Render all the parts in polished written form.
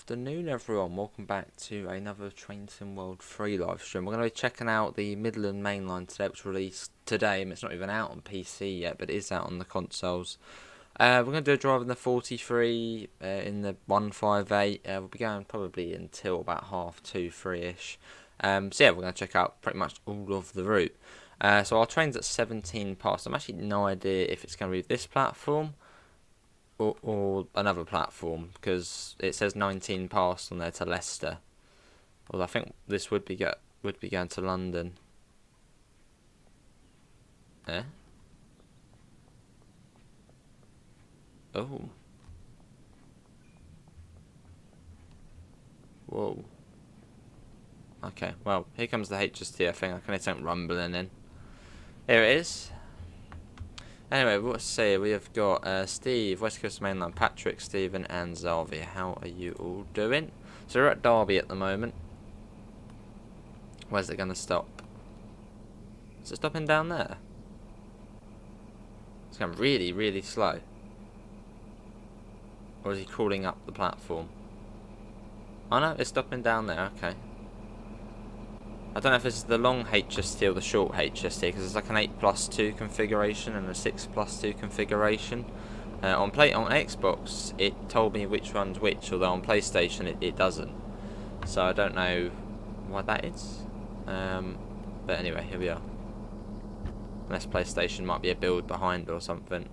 afternoon everyone, welcome back to another Train Sim World 3 live stream. We're going to be checking out the Midland Mainline today, which was released today. It's not even out on PC yet, but it is out on the consoles. We're going to do a drive in the 43, in the 158. We'll be going probably until about 2:30, 3ish. So yeah, we're going to check out pretty much all of the route. So our train's at 17 past. I'm actually no idea if it's going to be this platform or another platform, because it says 19 past on there to Leicester. Well, I think this would be going to London. Eh? Oh. Whoa. Okay, well, here comes the HST, I think. I can hear something rumbling in. Here it is. Anyway, let's see, we have got Steve, West Coast Mainline, Patrick, Stephen and Xavier. How are you all doing? So we're at Derby at the moment. Where's it going to stop? Is it stopping down there? It's going really, really slow. Or is he crawling up the platform? Oh no, it's stopping down there, okay. I don't know if this is the long HST or the short HST, because it's like an 8+2 configuration and a 6+2 configuration. On Xbox, it told me which one's which, although on PlayStation it doesn't. So I don't know why that is. But anyway, here we are. Unless PlayStation might be a build behind or something.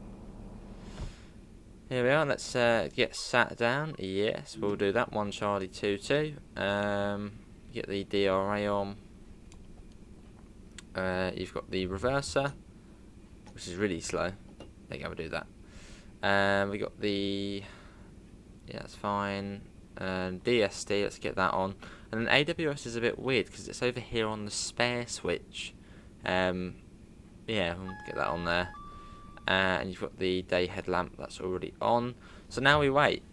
Here we are, let's get sat down. Yes, we'll do that. 1 Charlie 2-2. Get the DRA on. You've got the reverser, which is really slow. There you go, we'll do that. We got the, yeah, that's fine. DSD, let's get that on. And then AWS is a bit weird because it's over here on the spare switch. Yeah, we'll get that on there. And you've got the day headlamp, that's already on. So now we wait.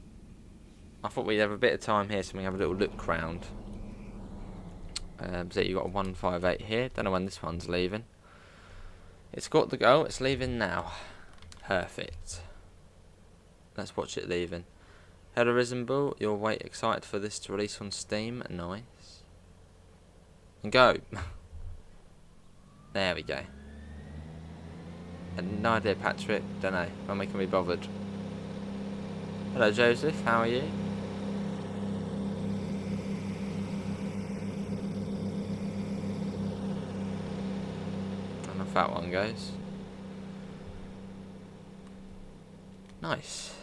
I thought we'd have a bit of time here so we can have a little look round. So you've got a 158 here. Don't know when this one's leaving. It's got the go. It's leaving now. Perfect. Let's watch it leaving. Hello Risenbull, you're wait excited for this to release on Steam. Nice. And go. There we go. And no idea, Patrick. Don't know. When we can be bothered. Hello Joseph, how are you? That one goes. Nice.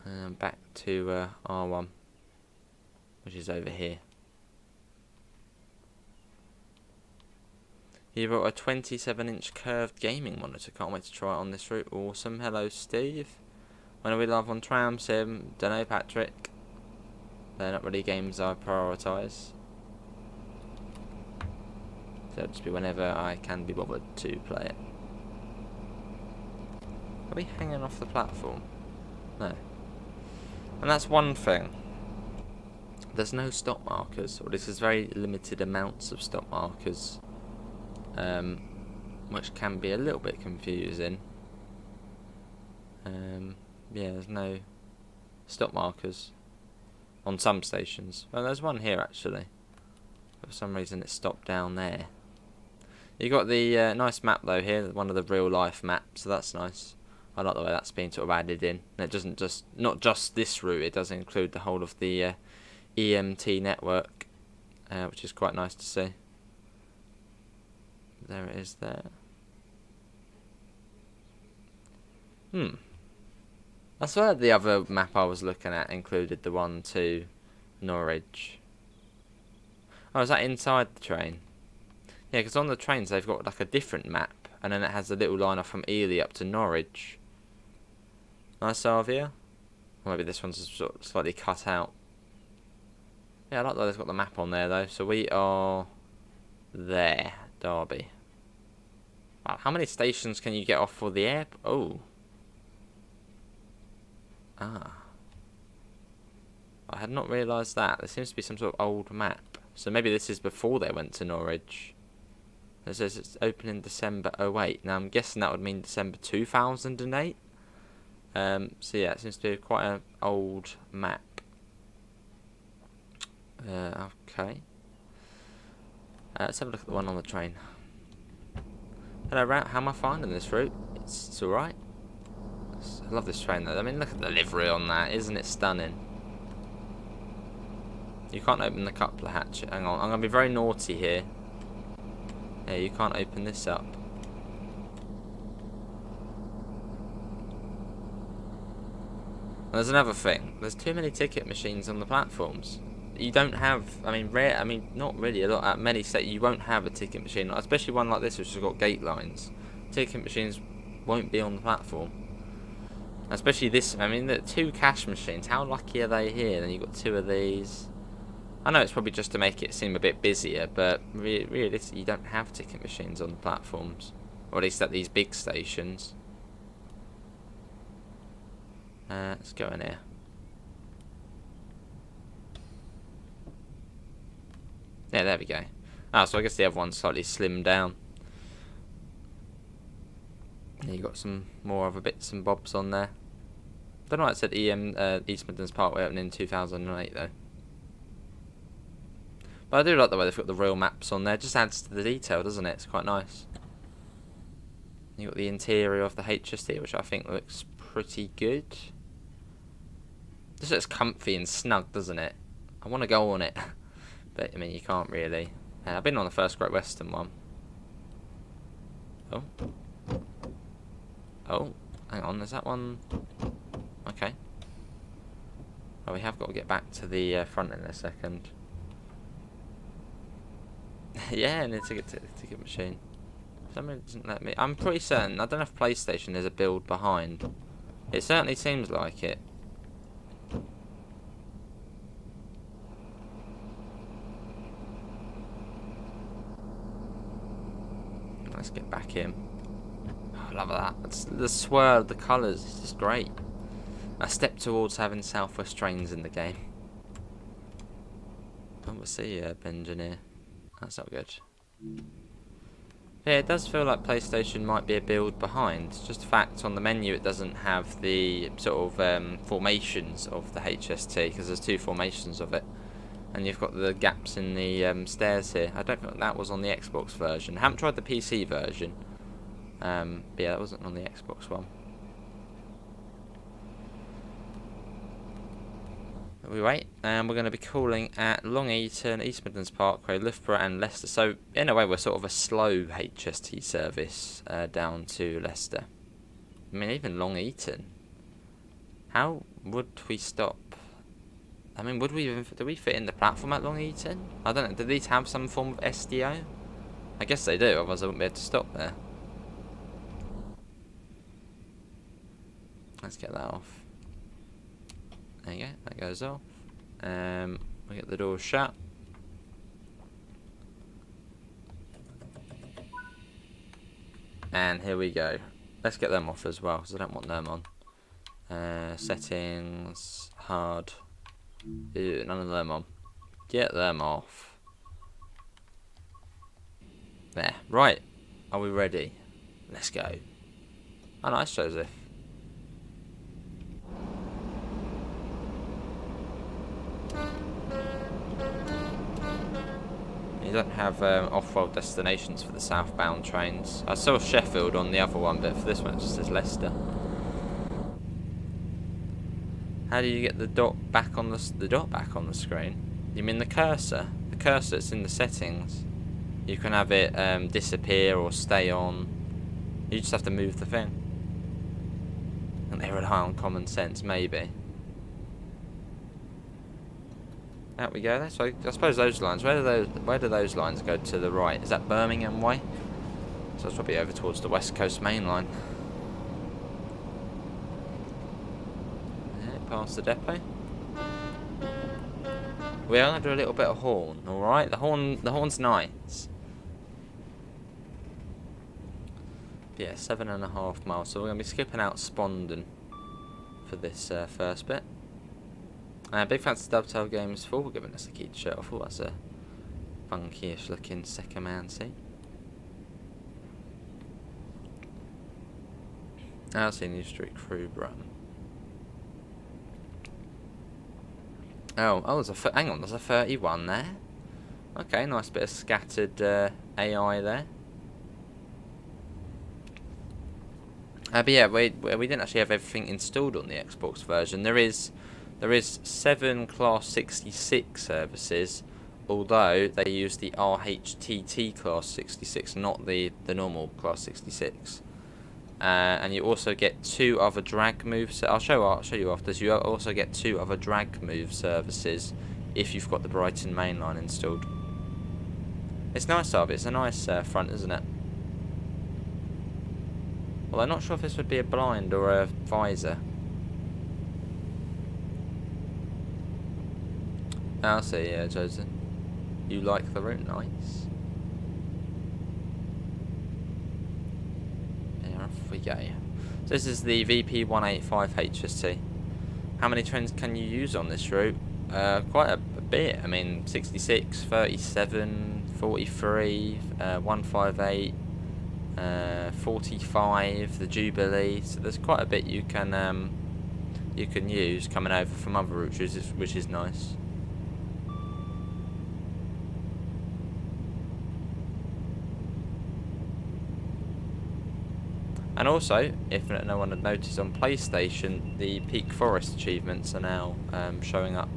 And back to R1, which is over here. You bought a 27-inch curved gaming monitor. Can't wait to try it on this route. Awesome. Hello, Steve. When are we live on Tram Sim? Don't know, Patrick. They're not really games I prioritise. So it'll just be whenever I can be bothered to play it. Are we hanging off the platform? No. And that's one thing. There's no stop markers, or this is very limited amounts of stop markers, which can be a little bit confusing. Yeah, there's no stop markers on some stations. Well, there's one here actually. For some reason it stopped down there. You got the nice map though here, one of the real life maps, so that's nice. I like the way that's been sort of added in. And it doesn't just, not just this route, it does include the whole of the EMT network, which is quite nice to see. There it is there. I swear the other map I was looking at included the one to Norwich. Oh, is that inside the train? Yeah, because on the trains they've got like a different map, and then it has a little line off from Ely up to Norwich. Nice, Xavier. Or maybe this one's sort of slightly cut out. Yeah, I like that they've got the map on there though. So we are there, Derby. Wow, how many stations can you get off for the airport? Oh. Ah. I had not realised that. There seems to be some sort of old map. So maybe this is before they went to Norwich. It says it's open in December 08. Now I'm guessing that would mean December 2008. So yeah, it seems to be quite an old map. Okay. Let's have a look at the one on the train. Hello, Rat. How am I finding this route? It's alright. I love this train though. I mean, look at the livery on that. Isn't it stunning? You can't open the coupler hatch. Hang on. I'm going to be very naughty here. Yeah, you can't open this up. And there's another thing. There's too many ticket machines on the platforms. You don't have, not really a lot, many states you won't have a ticket machine, especially one like this which has got gate lines. Ticket machines won't be on the platform. Especially this, the 2 cash machines, how lucky are they here? Then you've got 2 of these. I know it's probably just to make it seem a bit busier, but realistically you don't have ticket machines on the platforms. Or at least at these big stations. Let's go in here. Yeah, there we go. So I guess the other one's slightly slimmed down. Yeah, you got some more other bits and bobs on there. Don't know why it said East Midlands Parkway opened in 2008 though. But I do like the way they've got the real maps on there. It just adds to the detail, doesn't it? It's quite nice. You got the interior of the HST, which I think looks pretty good. Just looks comfy and snug, doesn't it? I want to go on it. But, you can't really. I've been on the first Great Western one. Oh. Oh, hang on, is that one? Okay. Oh, we have got to get back to the front in a second. Yeah, and it's a ticket machine. Somebody doesn't let me. I'm pretty certain. I don't know if PlayStation is a build behind. It certainly seems like it. Let's get back in. Oh, I love that. It's the swirl, the colours. It's just great. A step towards having South West trains in the game. Oh, we'll see, engineer. That's not good. Yeah, it does feel like PlayStation might be a build behind. It's just a fact on the menu it doesn't have the sort of formations of the HST, because there's 2 formations of it. And you've got the gaps in the stairs here. I don't think that was on the Xbox version. I haven't tried the PC version. But yeah, that wasn't on the Xbox one. We wait, and we're going to be calling at Long Eaton, East Midlands Parkway, Loughborough and Leicester. So in a way we're sort of a slow HST service down to Leicester. Even Long Eaton. How would we stop? Would we even, do we fit in the platform at Long Eaton? I don't know, do these have some form of SDO? I guess they do, otherwise I wouldn't be able to stop there. Let's get that off. There you go, that goes off. We get the door shut. And here we go. Let's get them off as well, because I don't want them on. Settings, hard. Ew, none of them on. Get them off. There. Right. Are we ready? Let's go. Oh, nice, Joseph. You don't have off-road destinations for the southbound trains. I saw Sheffield on the other one, but for this one it just says Leicester. How do you get the dot back on the screen? You mean the cursor? The cursor that's in the settings. You can have it disappear or stay on. You just have to move the thing. And they rely on common sense, maybe. There we go. So I suppose those lines. Where do those lines go to the right? Is that Birmingham way? So it's probably over towards the West Coast Mainline. Yeah, past the depot. We are going to do a little bit of horn. All right, the horn's nice. Yeah, 7.5 miles. So we're going to be skipping out Spondon for this first bit. Big thanks to Dovetail Games for giving us a key to show off. Oh, that's a funky-ish looking second man seat. I'll see New Street Crew run. Oh, hang on, there's a 31 there. Okay, nice bit of scattered AI there. But yeah, we didn't actually have everything installed on the Xbox version. There is 7 Class 66 services, although they use the RHTT Class 66, not the normal Class 66. And you also get 2 other drag moves. I'll show you after this. You also get 2 other drag move services if you've got the Brighton Mainline installed. It's nice of it. It's a nice front, isn't it? Well, I'm not sure if this would be a blind or a visor. I'll see, yeah, Joseph. You like the route, nice. Yeah, off we go. So this is the VP185 HST. How many trains can you use on this route? Quite a bit. I mean, 66, 37, 43, 158. 45, the Jubilee, so there's quite a bit you can use coming over from other routes, which is nice. And also, if no one had noticed on PlayStation, the Peak Forest achievements are now showing up,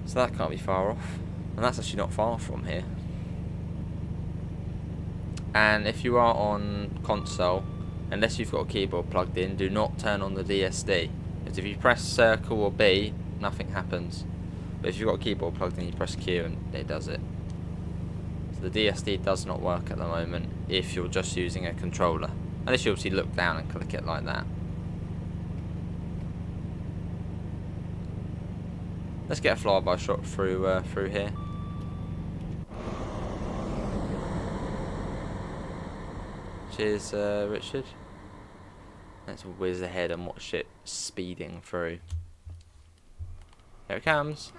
so that can't be far off, and that's actually not far from here. And if you are on console, unless you've got a keyboard plugged in, do not turn on the DSD. Because if you press circle or B, nothing happens. But if you've got a keyboard plugged in, you press Q and it does it. So the DSD does not work at the moment if you're just using a controller. Unless you obviously look down and click it like that. Let's get a flyby shot through here. Cheers, Richard. Let's whiz ahead and watch it speeding through. Here it comes.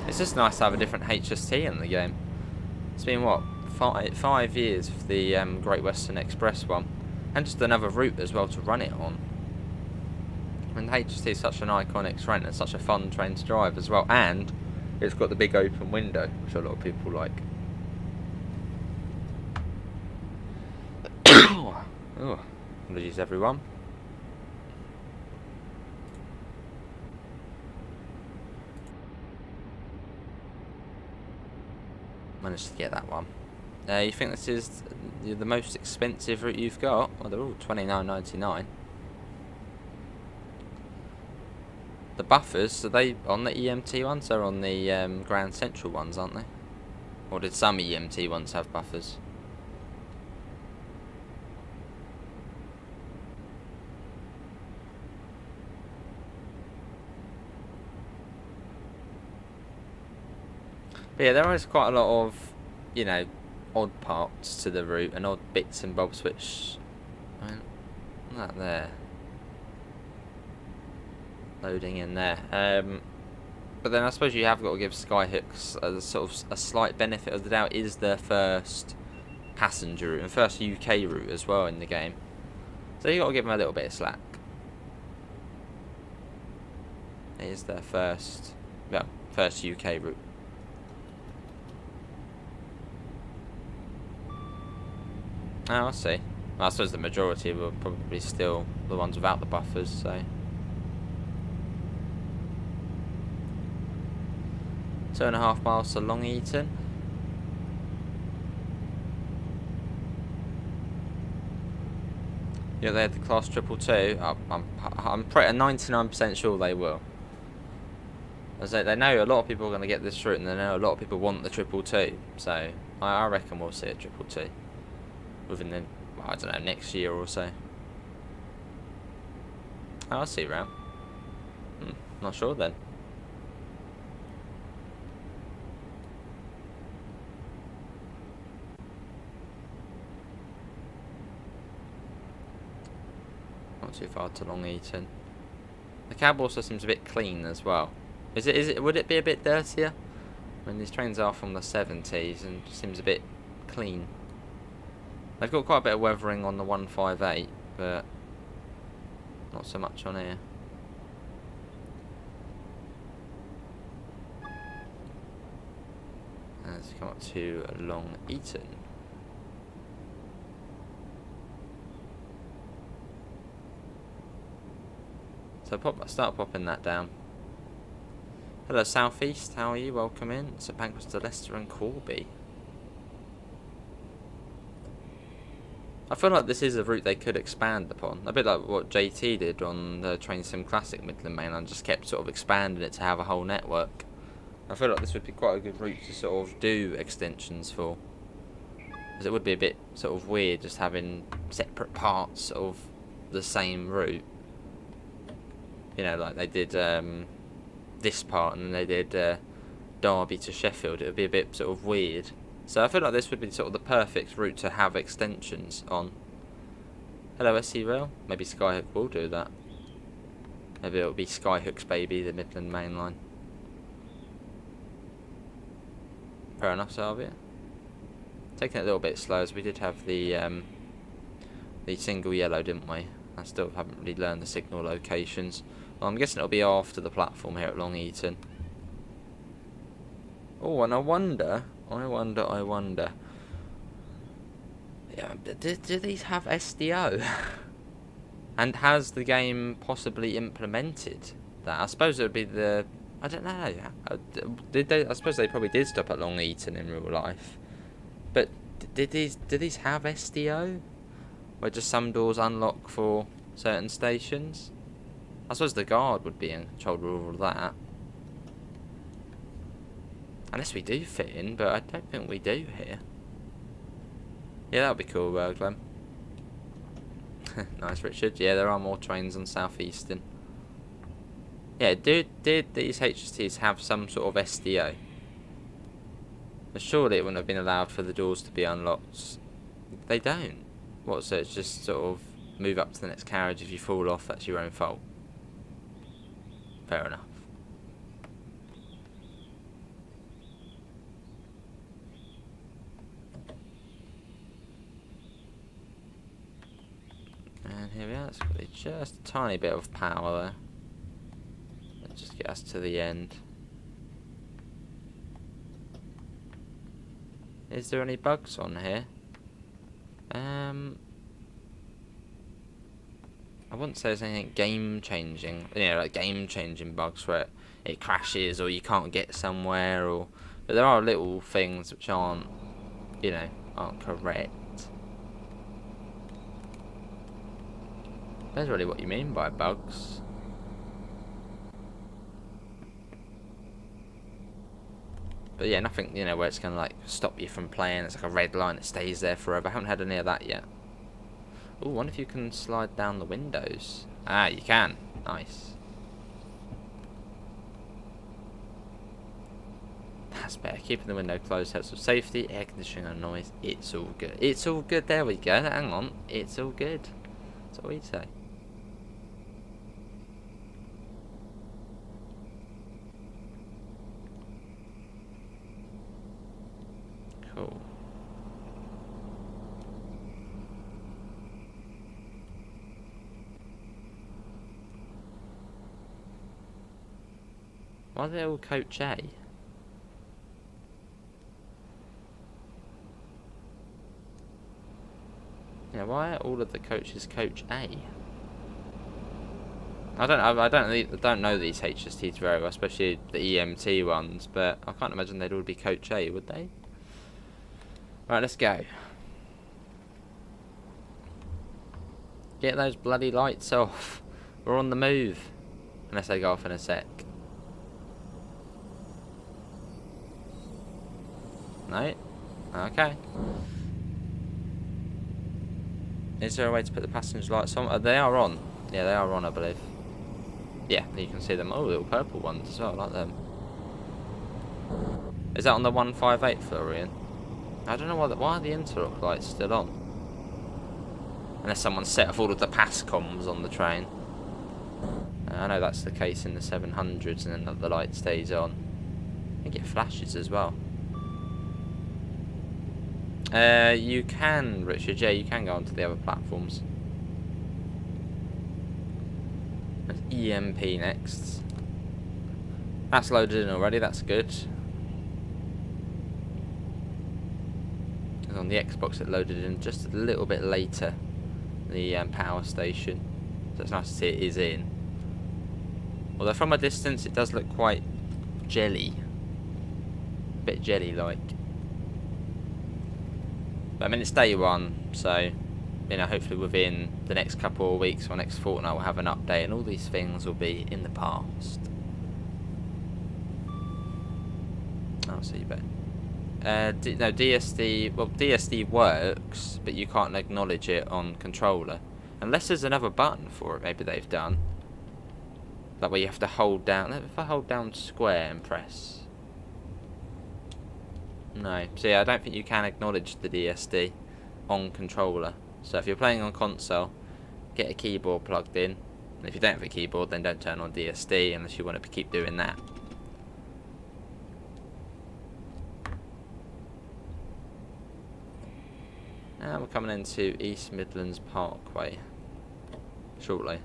It's just nice to have a different HST in the game. It's been, what, 5 years of the Great Western Express one. And just another route as well to run it on. And HST is such an iconic train and such a fun train to drive as well, and it's got the big open window, which a lot of people like. Oh, apologies everyone. Managed to get that one. You think this is the most expensive route you've got? Well, they're all $29.99. The buffers, are they on the EMT ones or on the Grand Central ones, aren't they? Or did some EMT ones have buffers? But yeah, there is quite a lot of, you know, odd parts to the route and odd bits and bobs which, I mean, that there. Loading in there, but then I suppose you have got to give Skyhooks a sort of a slight benefit of the doubt. Is their first passenger route and first UK route as well in the game, so you got to give them a little bit of slack. It is their first UK route. Oh, I see. Well, I suppose the majority were probably still the ones without the buffers, so. 2.5 miles to Long Eaton. Yeah, they had the class 222. I'm pretty 99% sure they will. As they know a lot of people are going to get this route, and they know a lot of people want the 222. So I reckon we'll see a 222 within the, well, I don't know, next year or so. Oh, I'll see route. Not sure then. Not too far to Long Eaton. The cab also seems a bit clean as well. Would it be a bit dirtier? I mean, these trains are from the 70s and it seems a bit clean. They've got quite a bit of weathering on the 158, but not so much on here. Let's come up to Long Eaton. So start popping that down. Hello South East, how are you? Welcome in. St Pancras to Leicester and Corby. I feel like this is a route they could expand upon. A bit like what JT did on the Train Sim Classic Midland Mainline, just kept sort of expanding it to have a whole network. I feel like this would be quite a good route to sort of do extensions for. Because it would be a bit sort of weird just having separate parts of the same route. You know, like they did this part and then they did Derby to Sheffield. It would be a bit sort of weird. So I feel like this would be sort of the perfect route to have extensions on. Hello SC Rail. Maybe Skyhook will do that. Maybe it'll be Skyhook's baby, the Midland Mainline. Fair enough, Salvia. Taking it a little bit slow, as we did have the single yellow, didn't we? I still haven't really learned the signal locations. Well, I'm guessing it'll be after the platform here at Long Eaton. Oh, and I wonder. Yeah, do these have SDO? And has the game possibly implemented that? I suppose it would be the... I don't know. Did they? I suppose they probably did stop at Long Eaton in real life. But do these have SDO? Where just some doors unlock for certain stations? I suppose the guard would be in control of all of that. Unless we do fit in, but I don't think we do here. Yeah, that would be cool, Glenn. Nice, Richard. Yeah, there are more trains on South Eastern. Yeah, did these HSTs have some sort of SDO? But surely it wouldn't have been allowed for the doors to be unlocked. They don't. What, so it's just sort of move up to the next carriage, if you fall off, that's your own fault. Fair enough. And here we are, it's got just a tiny bit of power there. Let's just get us to the end. Is there any bugs on here? I wouldn't say there's anything game-changing, you know, like game-changing bugs where it crashes or you can't get somewhere, or but there are little things which aren't, you know, aren't correct. That's really what you mean by bugs. But yeah, nothing, you know, where it's gonna like stop you from playing. It's like a red line that stays there forever. I haven't had any of that yet. Ooh, wonder if you can slide down the windows. Ah, you can. Nice. That's better. Keeping the window closed helps with safety, air conditioning and noise. It's all good. It's all good. There we go. Hang on. It's all good. That's what we'd say. Cool. Why are they all Coach A? Yeah, why are all of the coaches Coach A? I don't know these HSTs very well, especially the EMT ones, but I can't imagine they'd all be Coach A, would they? Right, let's go. Get those bloody lights off. We're on the move. Unless they go off in a sec. No? Okay. Is there a way to put the passenger lights on? They are on. Yeah, they are on, I believe. Yeah, you can see them. Oh, little purple ones as well, I like them. Is that on the 158, Florian? I don't know why are the interlock lights still on? Unless someone set off all of the pass comms on the train. I know that's the case in the 700s, and then the light stays on. I think it flashes as well. You can, Richard. Yeah, you can go onto the other platforms. There's EMP next. That's loaded in already. That's good. And on the Xbox, it loaded in just a little bit later. The power station. So it's nice to see it is in. Although from a distance, it does look quite jelly. A bit jelly-like. But I mean, it's day one, so you know, hopefully within the next couple of weeks or next fortnight, we'll have an update, and all these things will be in the past. I'll see you back. No, DSD. Well, DSD works, but you can't acknowledge it on controller, unless there's another button for it. Maybe they've done. That way you have to hold down. If I hold down square and press. No. So yeah, I don't think you can acknowledge the DSD on controller. So if you're playing on console, get a keyboard plugged in. And if you don't have a keyboard, then don't turn on DSD unless you want to keep doing that. Now we're coming into East Midlands Parkway shortly.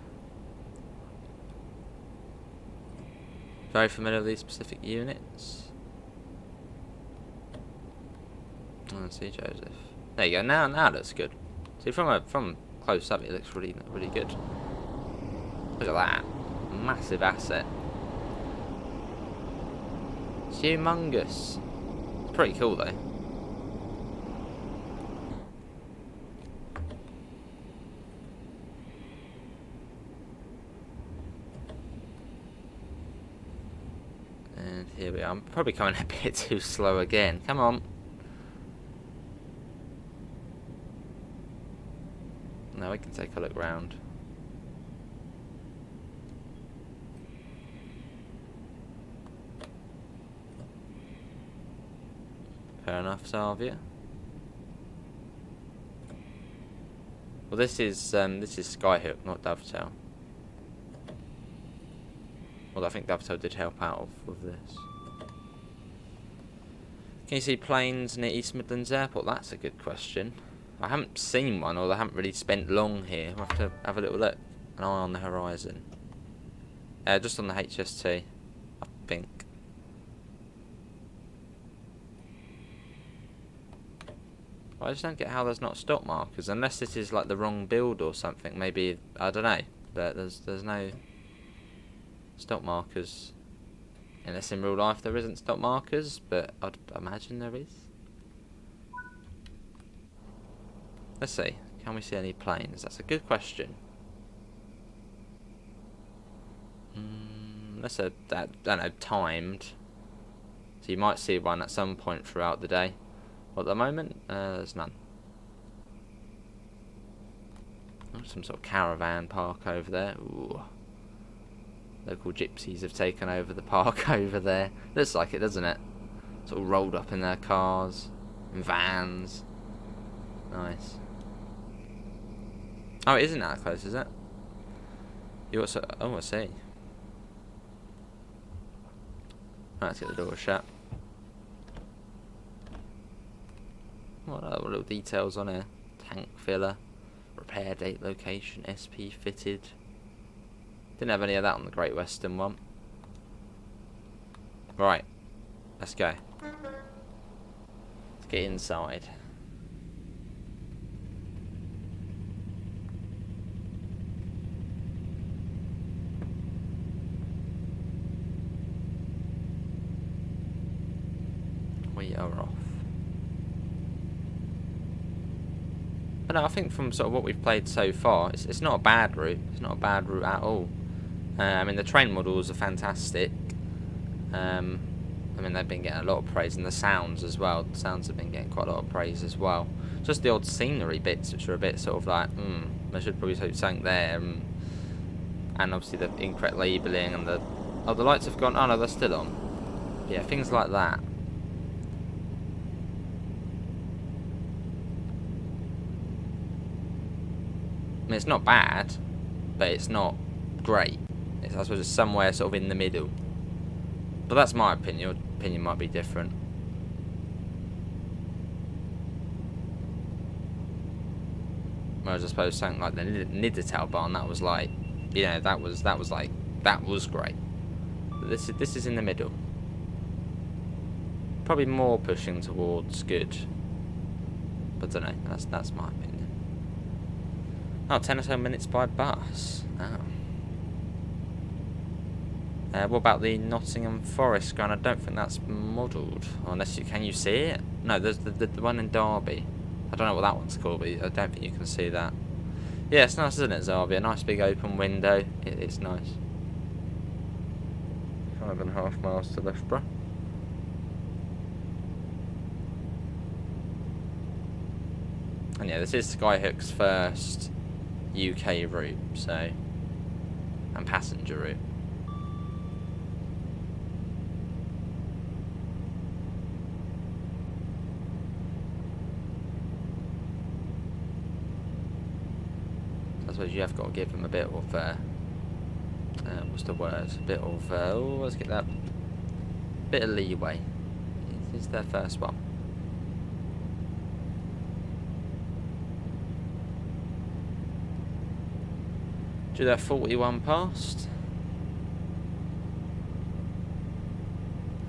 Very familiar with these specific units. Let's see, Joseph. There you go. Now it looks good. See, from close up, it looks really good. Look at that, massive asset. It's humongous. It's pretty cool though. And here we are. I'm probably coming a bit too slow again. Come on. Now we can take a look round. Fair enough, Salvia. Well, this is Skyhook, not Dovetail. Well, I think Dovetail did help out with this. Can you see planes near East Midlands Airport? That's a good question. I haven't seen one, or I haven't really spent long here. I'll have to have a little look. An eye on the horizon. Just on the HST, I think. But I just don't get how there's not stop markers, unless this is like the wrong build or something. Maybe, I don't know. But there's no stop markers. Unless in real life there isn't stop markers, but I'd imagine there is. Let's see. Can we see any planes? That's a good question. Let's say that, I don't know, timed. So you might see one at some point throughout the day. Well, at the moment, there's none. Oh, some sort of caravan park over there. Ooh. Local gypsies have taken over the park over there. Looks like it, doesn't it? Sort of rolled up in their cars and vans. Nice. Oh, it isn't that close, is it? You also, oh, I see. Right, let's get the door shut. What other little details on here? Tank filler, repair date, location, SP fitted. Didn't have any of that on the Great Western one. Right, let's go. Let's get inside. We are off. But no, I think from sort of what we've played so far, it's not a bad route. It's not a bad route at all. I mean, the train models are fantastic. I mean, they've been getting a lot of praise, and the sounds as well. The sounds have been getting quite a lot of praise as well. Just the odd scenery bits, which are a bit sort of like, I should probably have something there. And obviously the incorrect labelling and the lights have gone. Oh no, they're still on. Yeah, things like that. I mean, it's not bad, but it's not great. I suppose it's somewhere sort of in the middle. But that's my opinion. Your opinion might be different. Whereas I suppose something like the Niedertalbahn, that was like, you know, that was great. But this is in the middle. Probably more pushing towards good. But I don't know, that's my opinion. Oh, 10 or so minutes by bus. Oh. What about the Nottingham Forest ground? I don't think that's modelled. Unless can you see it? No, there's the one in Derby. I don't know what that one's called, but I don't think you can see that. Yeah, it's nice, isn't it, Derby? A nice big open window. It's nice. 5.5 miles to Loughborough. And yeah, this is Skyhook's first UK route, so, and passenger route. I suppose you have got to give them a bit of, what's the word? A bit of, let's get that, bit of leeway. It's their first one. Do that 41 past.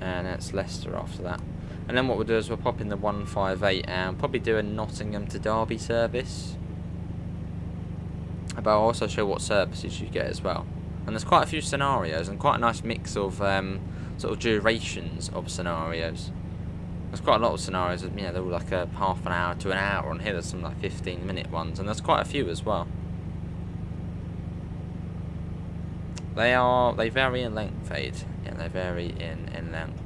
And it's Leicester after that. And then what we'll do is we'll pop in the 158 and probably do a Nottingham to Derby service. But I'll also show what services you get as well. And there's quite a few scenarios and quite a nice mix of sort of durations of scenarios. There's quite a lot of scenarios, you know, they're all like a half an hour to an hour, and here there's some like 15-minute ones, and there's quite a few as well. They vary in length, Aid. Yeah, they vary in length.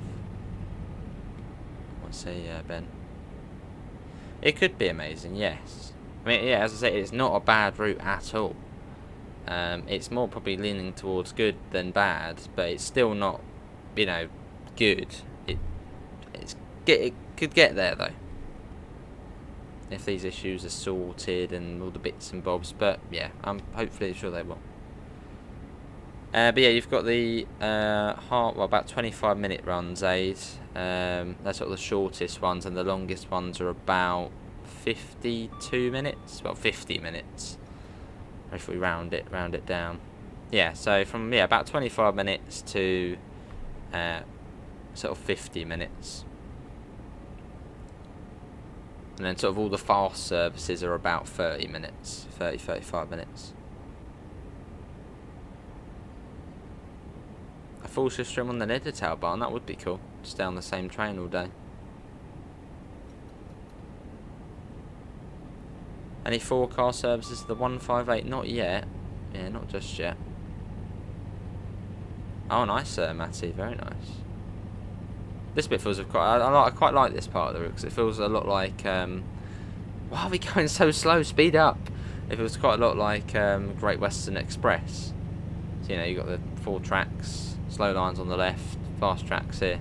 What's say, Ben? It could be amazing, yes. I mean, yeah, as I say, it's not a bad route at all. It's more probably leaning towards good than bad, but it's still not, you know, good. It could get there though, if these issues are sorted and all the bits and bobs. But yeah, I'm hopefully sure they will. But yeah, you've got the about 25-minute runs, Aid. They're sort of the shortest ones, and the longest ones are about 52 minutes, about 50 minutes. If we round it down. Yeah, so from about 25 minutes to sort of 50 minutes. And then sort of all the fast services are about 30 minutes, 35 minutes. A full shift stream on the Niedertalbahn, that would be cool. Stay on the same train all day. Any 4-car services to the 158? Not yet. Yeah, not just yet. Oh, nice, Matty. Very nice. This bit feels I quite like this part of the route because it feels a lot like. Why are we going so slow? Speed up. It feels quite a lot like Great Western Express. So, you know, you got the 4 tracks, slow lines on the left, fast tracks here.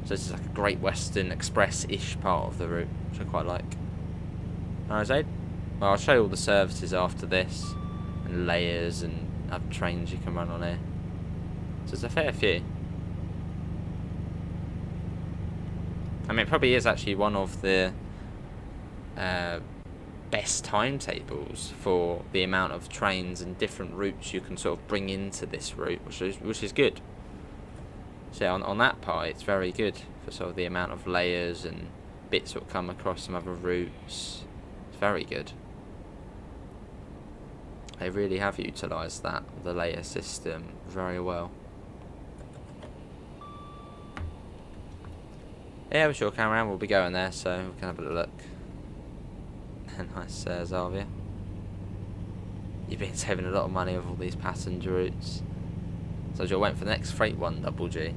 So this is like a Great Western Express-ish part of the route, which I quite like. Alright, Zaid. Well, I'll show you all the services after this, and layers and other trains you can run on here. So there's a fair few. I mean, it probably is actually one of the best timetables for the amount of trains and different routes you can sort of bring into this route, which is good. So on that part, it's very good for sort of the amount of layers and bits that come across some other routes. It's very good. They really have utilised the layer system very well. Yeah, we're sure Cameron will be going there, so we can have a little look. Nice, Zavia. You've been saving a lot of money with all these passenger routes. So you'll wait for the next freight one, Double G.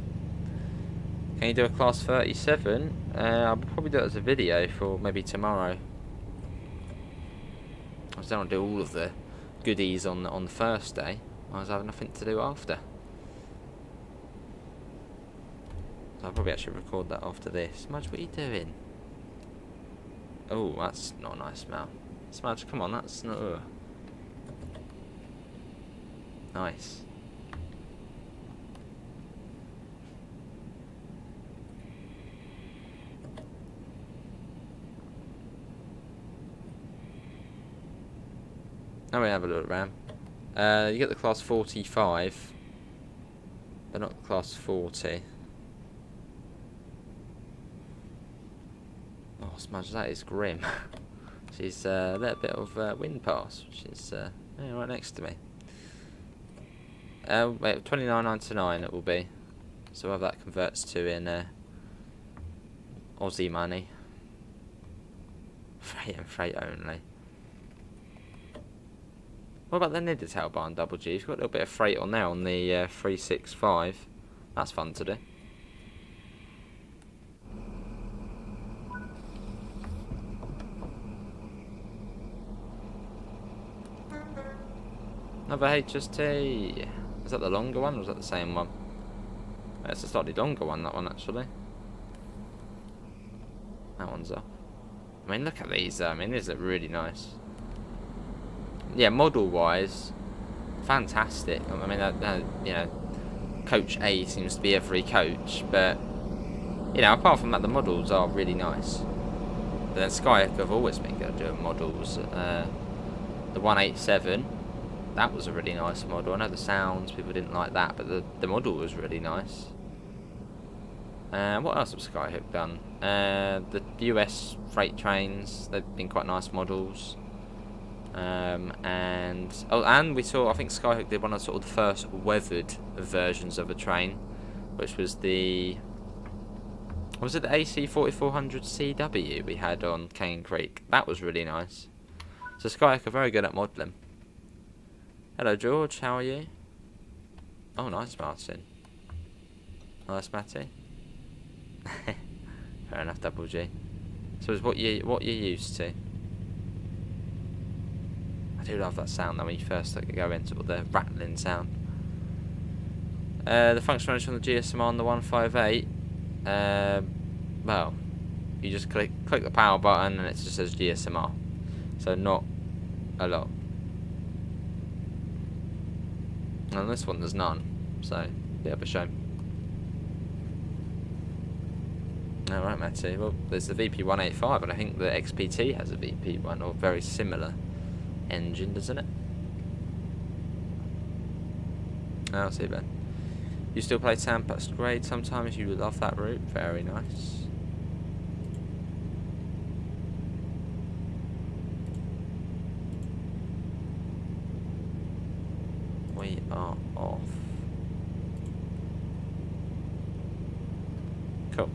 Can you do a class 37? I'll probably do it as a video for maybe tomorrow. I just don't want to do all of the goodies on the first day. I was having nothing to do after. So I'll probably actually record that after this. Smudge, what are you doing? Oh, that's not a nice smell. Smudge, come on, that's not... Nice. Now we have a look around. You get the class 45, but not the class 40. Oh, smudge, that is grim. She's a little bit of wind pass, which is yeah, right next to me. Wait, 29.99 it will be. So whatever that converts to in Aussie money. Freight and freight only. What about the Nidatal bar and double G? You've got a little bit of freight on there on the 365. That's fun to do. Another HST. Is that the longer one or is that the same one? It's a slightly longer one, that one actually. That one's up. I mean, look at these. I mean, these look really nice. Yeah, model-wise, fantastic. I mean, you know, Coach A seems to be every coach, but you know, apart from that, the models are really nice. But then Skyhook have always been good at doing models. The 187, that was a really nice model. I know the sounds, people didn't like that, but the model was really nice. What else have Skyhook done? The US freight trains, they've been quite nice models. And we saw, I think Skyhook did one of sort of the first weathered versions of a train, which was the AC 4400 CW we had on Cane Creek. That was really nice. So Skyhook are very good at modelling. Hello George, how are you? Oh, nice Martin. Nice Matty. Fair enough, double G. So it's what you're used to. I do love that sound though when you first go into the rattling sound. The function manager on the GSM on the 158. Well, you just click the power button and it just says GSMR. So not a lot. And this one there's none. So bit of a shame. Alright, Matty. Well, there's the VP185, and I think the XPT has a VP1 or very similar engine, doesn't it? I'll see, Ben. You still play Sandpast Grade sometimes? You love that route? Very nice. We are off. Cool.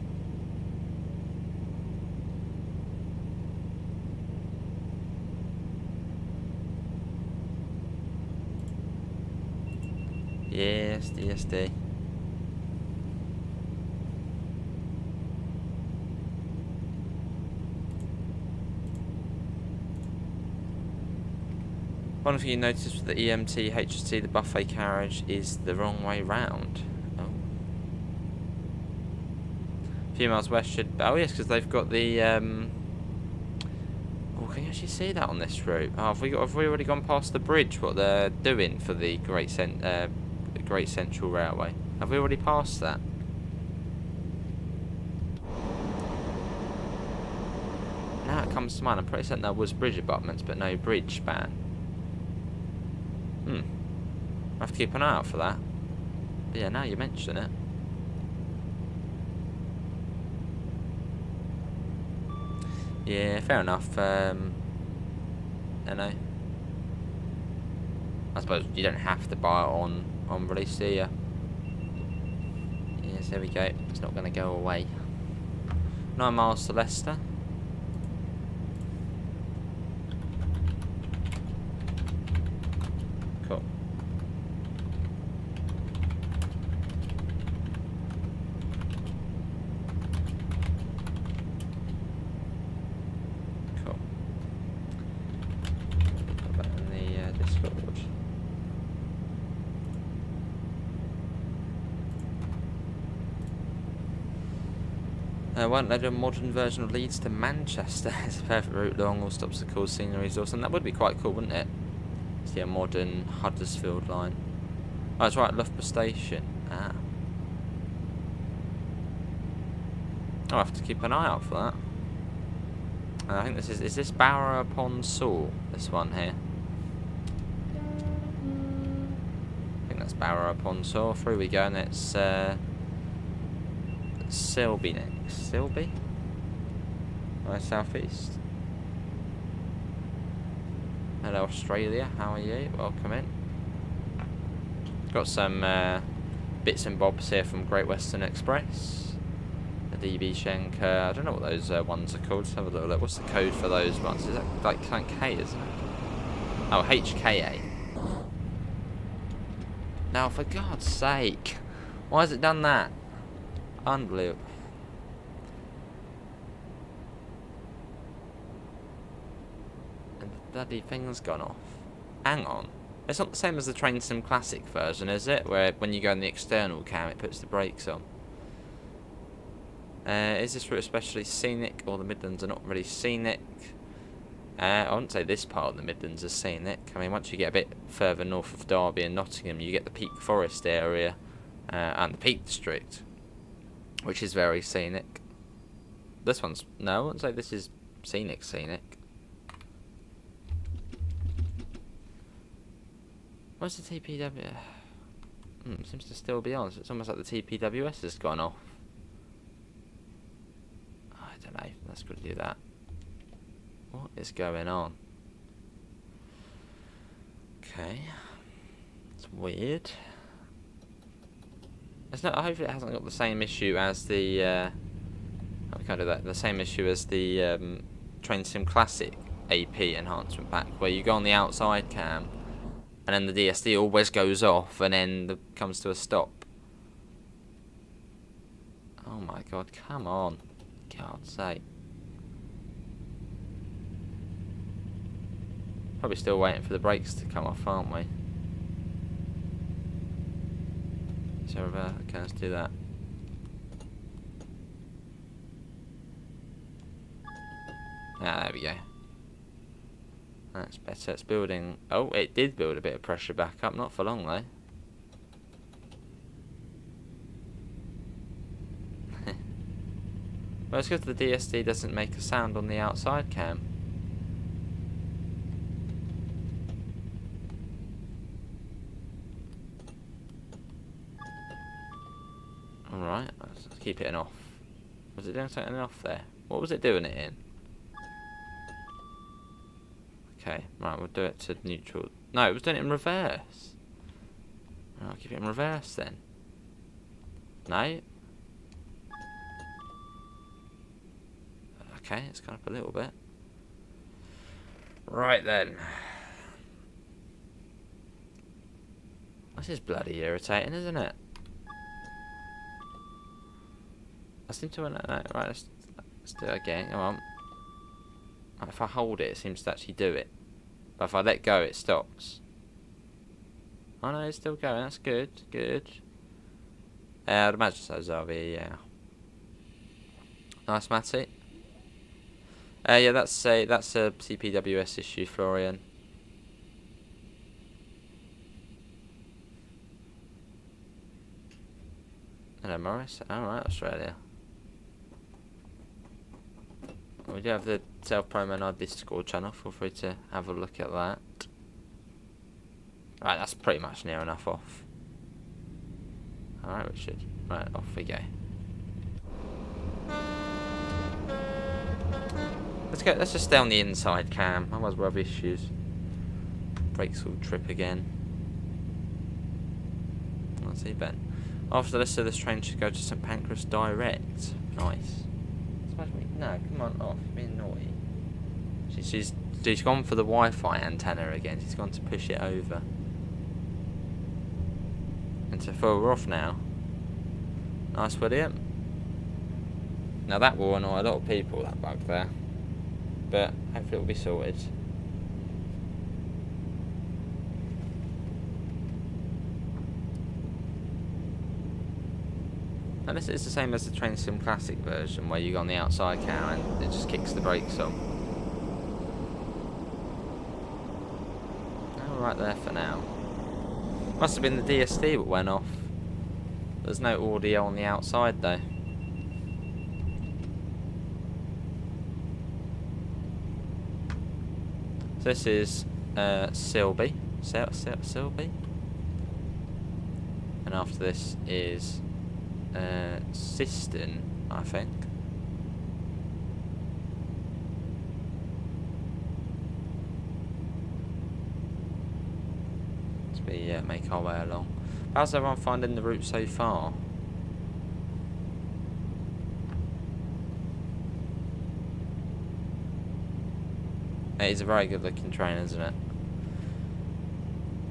Yes, DSD. One of you noticed with the EMT HST the buffet carriage is the wrong way round. Oh. A few miles west should. Oh yes, because they've got the. Oh, can you actually see that on this route? Oh, have we already gone past the bridge? What they're doing for the Great Central Railway? Have we already passed that? Now it comes to mind. I'm pretty certain there was bridge abutments, but no bridge span. I have to keep an eye out for that. But yeah, now you mention it. Yeah, fair enough. I know. I suppose you don't have to buy it on release, do you? Yes, there we go. It's not going to go away. 9 miles to Leicester. Cool. Cool. Put that in the Discord. Won't let a modern version of Leeds to Manchester. It's a perfect route along all stops to cool scenery resource, and that would be quite cool, wouldn't it? See a modern Huddersfield line. Oh, it's right at Loughborough Station. Ah. I'll have to keep an eye out for that. I think this is this Barrow upon Saul, this one here? think that's Barrow upon Soar. Through we go, and it's Silby next. Silby? Right, southeast. Hello Australia, how are you? Welcome in. Got some bits and bobs here from Great Western Express. The DB Schenker, I don't know what those ones are called. Let's have a little look. What's the code for those ones? Is that like something K, isn't it? Oh, HKA. Now, for God's sake, why has it done that? Unbelievable. And the bloody thing's gone off. Hang on. It's not the same as the Train Sim Classic version, is it? Where when you go in the external cam, it puts the brakes on. Is this route especially scenic, or the Midlands are not really scenic? I wouldn't say this part of the Midlands is scenic. I mean, once you get a bit further north of Derby and Nottingham, you get the Peak Forest area and the Peak District, which is very scenic. This one's... no, I wouldn't say this is scenic. Where's the TPW? Seems to still be on. So it's almost like the TPWS has gone off. I don't know. Let's go do that. What is going on? Okay. It's weird. It's not, hopefully it hasn't got the same issue as the... how we can't do that. The same issue as the Train Sim Classic AP enhancement pack, where you go on the outside cam, and then the DSD always goes off, and then comes to a stop. Oh my god, come on. God's sake. Probably still waiting for the brakes to come off, aren't we? So, okay, let's do that. Ah, there we go. That's better. It's building... oh, it did build a bit of pressure back up. Not for long, though. Well, it's because the DSD doesn't make a sound on the outside cam. Alright, let's keep it in off. Was it doing something off there? What was it doing it in? Okay, right, we'll do it to neutral. No, it was doing it in reverse. I'll keep it in reverse then. No? Okay, it's gone up a little bit. Right then. This is bloody irritating, isn't it? I seem to want to... no, right, let's do it again. Come on. Right, if I hold it, it seems to actually do it. But if I let go, it stops. Oh no, it's still going. That's good. Good. I'd imagine so, Zavi, yeah. Nice, Matty. Yeah, that's a CPWS issue, Florian. Hello, Morris. Alright, Australia. We do have the self-promo on our Discord channel. Feel free to have a look at that. Right, that's pretty much near enough off. Alright, Richard. Right, off we go. Let's go. Let's just stay on the inside cam. Otherwise we'll have issues. Brakes will trip again. Let's see, Ben. After this, this train should go to St Pancras direct. Nice. No, come on, off. You're being naughty. She's gone for the Wi-Fi antenna again. She's gone to push it over. And so far we're off now. Nice, William. Now that will annoy a lot of people, that bug there. But hopefully it will be sorted. And this is the same as the Train Sim Classic version, where you go on the outside cam and it just kicks the brakes on. Oh, right there for now. Must have been the DSD that went off. There's no audio on the outside though. So this is Silby. Silby? and after this is Siston, I think. As we make our way along. How's everyone finding the route so far? It is a very good looking train, isn't it?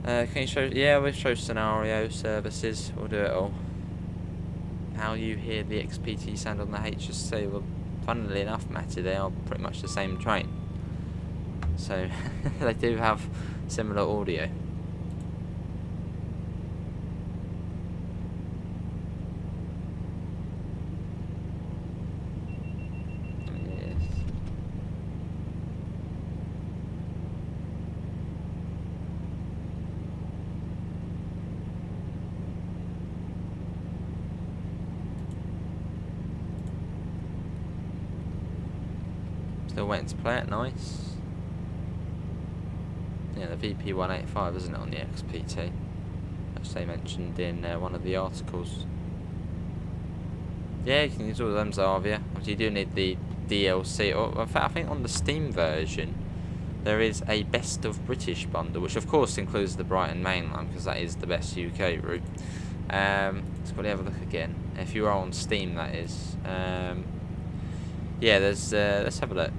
Can you show? Yeah, we'll show scenario services. We'll do it all. How you hear the XPT sound on the HSC? Well, funnily enough, Matty, they are pretty much the same train. So they do have similar audio. Still waiting to play it, nice. Yeah, the VP185, isn't it, on the XPT? As they mentioned in one of the articles. Yeah, you can use all of them, Zavia. Obviously, you do need the DLC. Or, in fact, I think on the Steam version, there is a Best of British bundle, which of course includes the Brighton Mainline, because that is the best UK route. Let's quickly have a look again. If you are on Steam, that is. Yeah, there's let's have a look.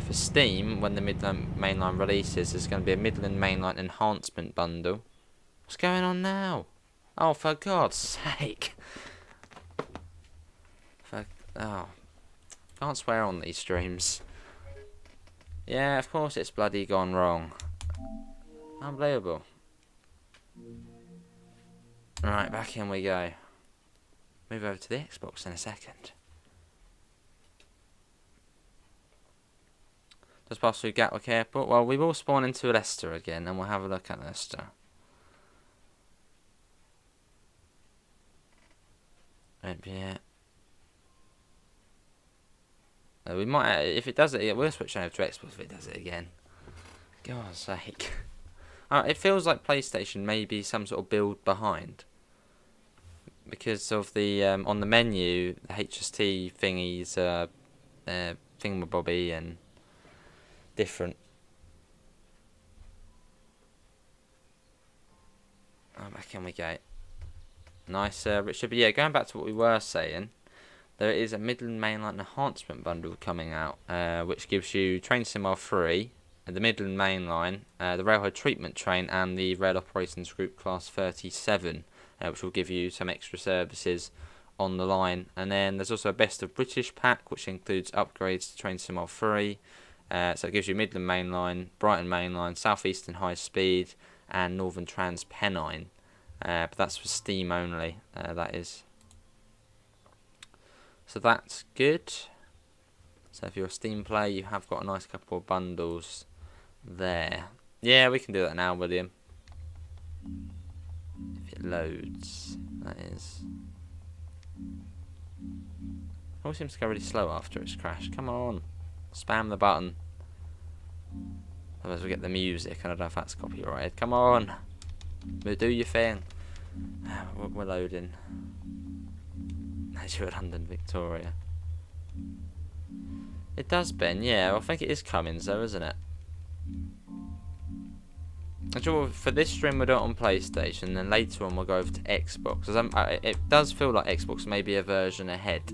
For Steam, when the Midland Mainline releases, there's going to be a Midland Mainline enhancement bundle. What's going on now? Oh, for God's sake! Can't swear on these streams. Yeah, of course it's bloody gone wrong. Unbelievable. Right, back in we go. Move over to the Xbox in a second. Just pass through Gatwick Airport. Well, we will spawn into Leicester again, and we'll have a look at Leicester. Yeah. We might, if it does it, we'll switch over to Xbox if it does it again. God's sake. It feels like PlayStation may be some sort of build behind. Because of the, on the menu, the HST thingies, thingamabobby and different. Oh, back in we go. Nice, Richard. But yeah, going back to what we were saying, there is a Midland Mainline enhancement bundle coming out, which gives you Train Sim R3, the Midland Mainline, the Railway Treatment Train, and the Rail Operations Group Class 37, which will give you some extra services on the line. And then there's also a Best of British pack, which includes upgrades to Train Sim R3. So it gives you Midland Mainline, Brighton Mainline, South Eastern High Speed, and Northern Trans Pennine. But that's for Steam only, that is. So that's good. So if you're a Steam player, you have got a nice couple of bundles there. Yeah, we can do that now, William. If it loads, that is. It always seems to go really slow after it's crashed. Come on. Spam the button. Otherwise we get the music, and I don't know if that's copyrighted. Come on. Do your thing. We're loading. As you're at London, Victoria. It does, Ben. Yeah, I think it is Cummins, though, isn't it? For this stream, we'll do it on PlayStation, and then later on we'll go over to Xbox. It does feel like Xbox may be a version ahead.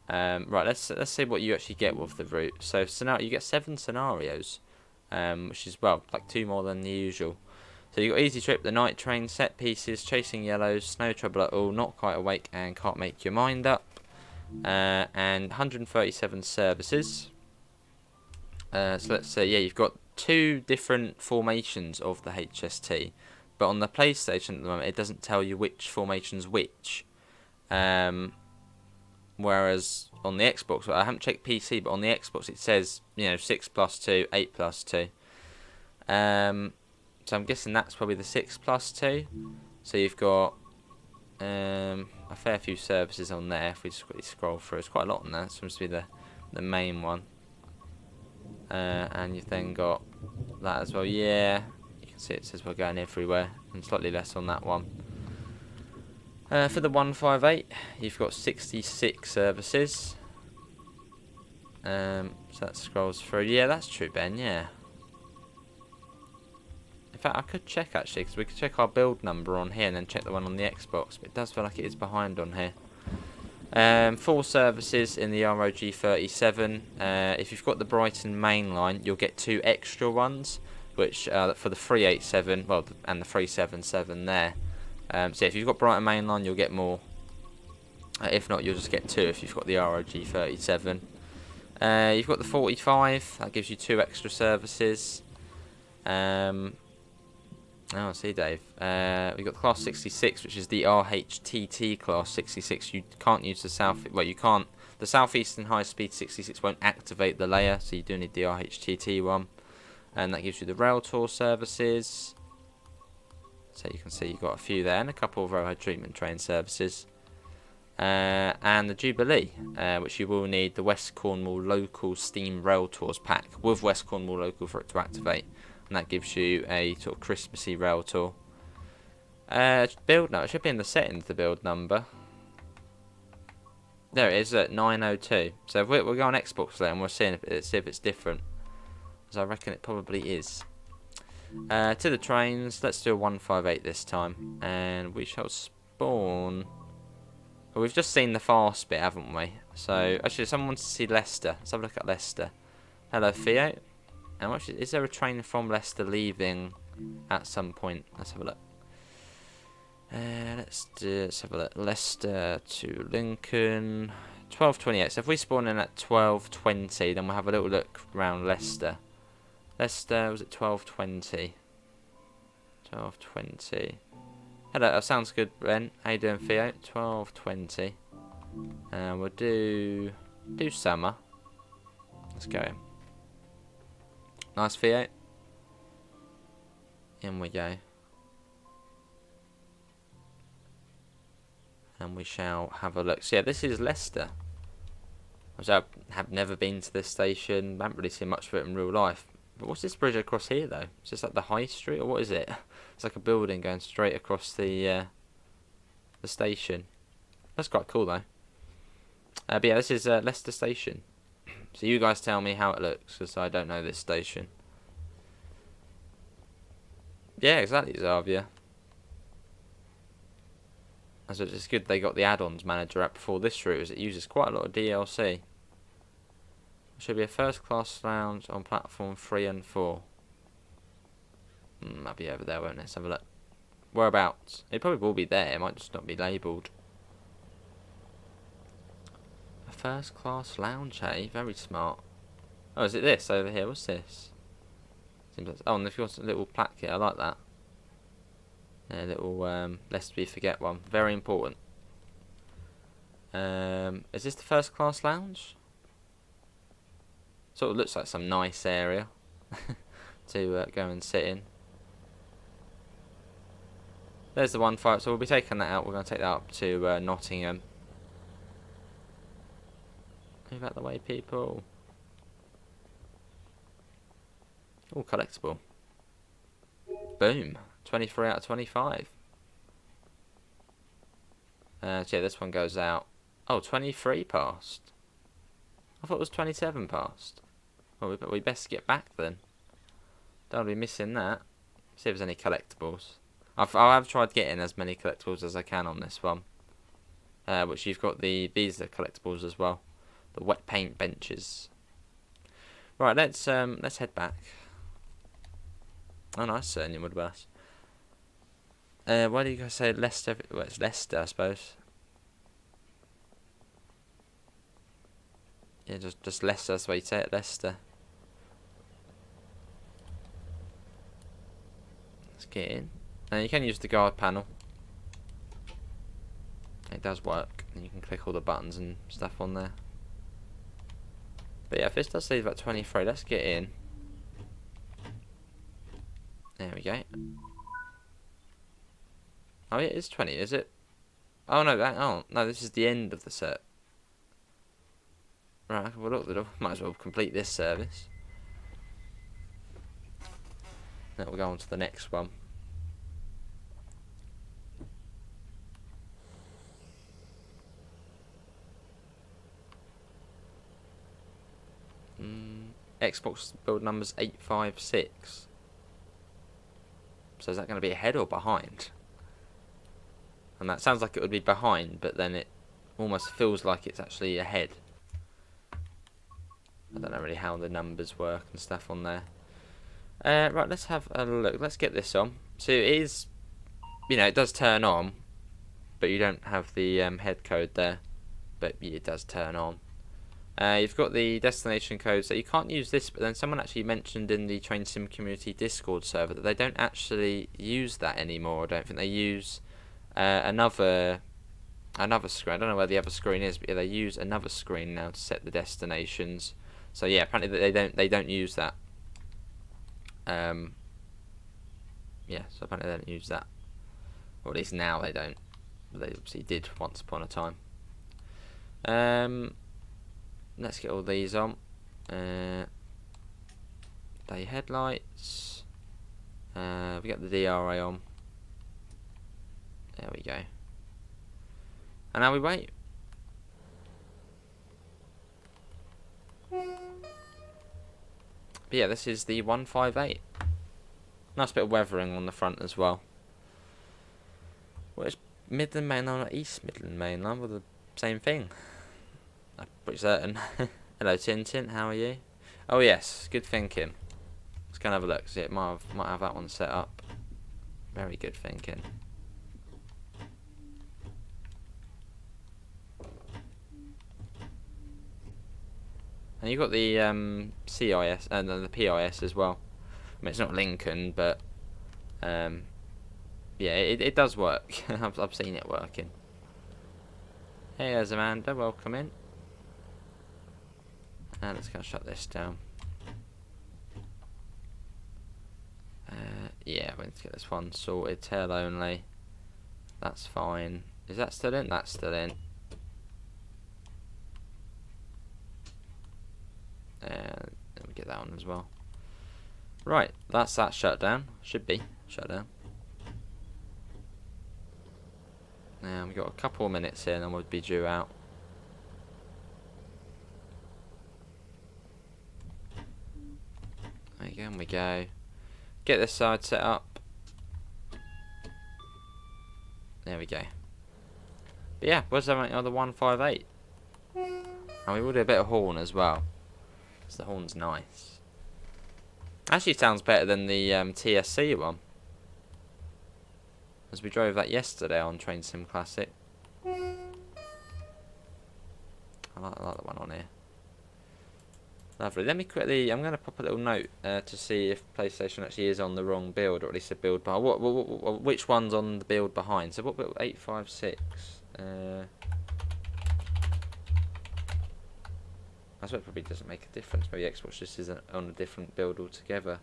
Right, let's see what you actually get with the route. So you get 7 scenarios, which is, well, like 2 more than the usual. So you got Easy Trip, the Night Train, Set Pieces, Chasing Yellows, Snow Trouble at All, Not Quite Awake, and Can't Make Your Mind Up. And 137 services. So let's say, yeah, you've got 2 different formations of the HST, but on the PlayStation at the moment, it doesn't tell you which formation's which. Whereas on the Xbox, I haven't checked PC, but on the Xbox it says, 6+2, 8+2. So I'm guessing that's probably the 6+2. So you've got a fair few services on there. If we just quickly scroll through, it's quite a lot on there. It seems to be the main one. And you've then got that as well. Yeah, you can See, it says we're going everywhere, and slightly less on that one. For the 158, you've got 66 services. So that scrolls through. Yeah, that's true, Ben, yeah. In fact, I could check, actually, because we could check our build number on here and then check the one on the Xbox, but it does feel like it is behind on here. 4 services in the ROG 37. If you've got the Brighton Mainline, you'll get 2 extra ones, which for the 387, well, and the 377 there. So if you've got Brighton Mainline, you'll get more. If not, you'll just get 2 if you've got the ROG 37. You've got the 45, that gives you 2 extra services. Oh, see, Dave. We've got the Class 66, which is the RHTT Class 66. You can't use the South... Well, you can't... The Southeastern High Speed 66 won't activate the layer, so you do need the RHTT one. And that gives you the Rail Tour services. So you can see you've got a few there, and a couple of railhead treatment train services. And the Jubilee, which you will need the West Cornwall Local Steam Rail Tours pack with West Cornwall Local for it to activate. And that gives you a sort of Christmassy rail tour. Build number, it should be in the settings, the build number. There it is at 902. So if we'll go on Xbox later and we'll see if it's different. As I reckon it probably is. To the trains, let's do a 158 this time. And we shall spawn... Well, we've just seen the fast bit, haven't we? So, actually, someone wants to see Leicester. Let's have a look at Leicester. Hello, Theo. And is there a train from Leicester leaving at some point? Let's have a look. Let's have a look. Leicester to Lincoln. 12:28. So if we spawn in at 12:20, then we'll have a little look around Leicester. Leicester was at 12:20. 12:20. Hello, that sounds good, Ben. How you doing, Theo? 12:20. And we'll do summer. Let's go. Nice, Theo. In we go. And we shall have a look. So yeah, this is Leicester. I have never been to this station. I haven't really seen much of it in real life. But what's this bridge across here, though? Is this like the high street, or what is it? It's like a building going straight across the station. That's quite cool, though. But yeah, this is Leicester Station. So you guys tell me how it looks, because I don't know this station. Yeah, exactly, Xavier. So it's good they got the add-ons manager up before this route, as it uses quite a lot of DLC. Should be a first-class lounge on platform 3 and 4. Might be over there, won't it? Let's have a look. Whereabouts? It probably will be there. It might just not be labelled. A first-class lounge, hey? Very smart. Oh, is it this over here? What's this? Seems like, oh, and if you want a little plaque here, I like that. A little lest we forget one. Very important. Is this the first-class lounge? Sort of looks like some nice area to go and sit in. There's the 158, so we'll be taking that out. We're going to take that up to Nottingham. Move out the way, people. All collectible. Boom. 23 out of 25. So yeah, this one goes out. Oh, 23 passed. I thought it was 27 passed. Well, we best get back then. Don't be missing that. See if there's any collectibles. I've tried getting as many collectibles as I can on this one. Which you've got these are collectibles as well. The wet paint benches. Right, let's head back. Oh, nice, Sir Wood Bus. Why do you guys say Leicester? Well, it's Leicester, I suppose. Yeah, just Leicester, that's the way you say it, Leicester. Let's get in. And you can use the guard panel. It does work. And you can click all the buttons and stuff on there. But yeah, if this does leave about 23, let's get in. There we go. Oh, yeah, it is 20, is it? Oh, no, no, this is the end of the set. Right, we'll look the door. Might as well complete this service. Then we'll go on to the next one. Xbox build number's 856. So is that going to be ahead or behind? And that sounds like it would be behind, but then it almost feels like it's actually ahead. I don't know really how the numbers work and stuff on there. Right, let's have a look. Let's get this on. So it is, you know, it does turn on, but you don't have the head code there. But yeah, it does turn on. You've got the destination code, so you can't use this, but then someone actually mentioned in the Train Sim Community Discord server that they don't actually use that anymore. I don't think they use another screen. I don't know where the other screen is, but yeah, they use another screen now to set the destinations. So yeah, apparently they don't use that. Yeah, so apparently they don't use that, or at least now they don't. But they obviously did once upon a time. Let's get all these on. Day headlights. We got the DRA on. There we go. And now we wait. But yeah, this is the 158. Nice bit of weathering on the front as well. Well, it's Midland Mainline or East Midland Mainline with the same thing. I'm pretty certain. Hello Tintin, how are you? Oh yes, good thinking. Let's go and have a look. See, it might have that one set up. Very good thinking. And you've got the CIS and the PIS as well. I mean, it's not Lincoln, but yeah, it does work. I've seen it working. Hey, there's Amanda. Welcome in. And let's go shut this down. Yeah, we need to get this one sorted. Tail only. That's fine. Is that still in? That's still in. Let me get that one as well. Right, that's that shut down. Should be shut down. Now we've got a couple of minutes here and then we'll be due out. There you go, and we go. Get this side set up. There we go. But yeah, where's the other 158? And we will do a bit of horn as well. So the horn's nice. Actually sounds better than the TSC one. As we drove that yesterday on Train Sim Classic. I like the one on here. Lovely. Let me quickly, I'm going to pop a little note to see if PlayStation actually is on the wrong build, or at least a build behind. Which one's on the build behind? So what build? 856. I suppose it probably doesn't make a difference. Maybe Xbox just isn't on a different build altogether.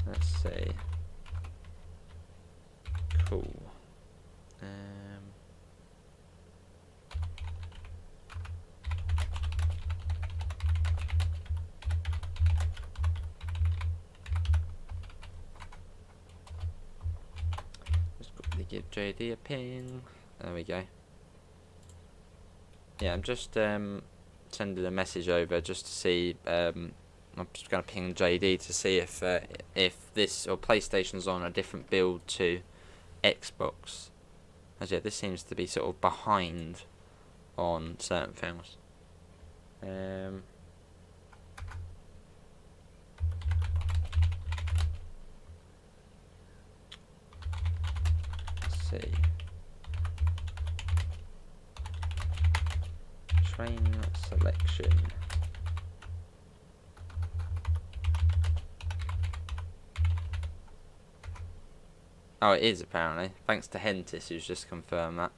Let's see. Cool. Just quickly give JD a ping. There we go. Yeah, I'm just sending a message over just to see. I'm just going to ping JD to see if this or PlayStation's on a different build to Xbox. As yet, this seems to be sort of behind on certain things. Let's see. Train selection. Oh, it is apparently. Thanks to Hentis, who's just confirmed that.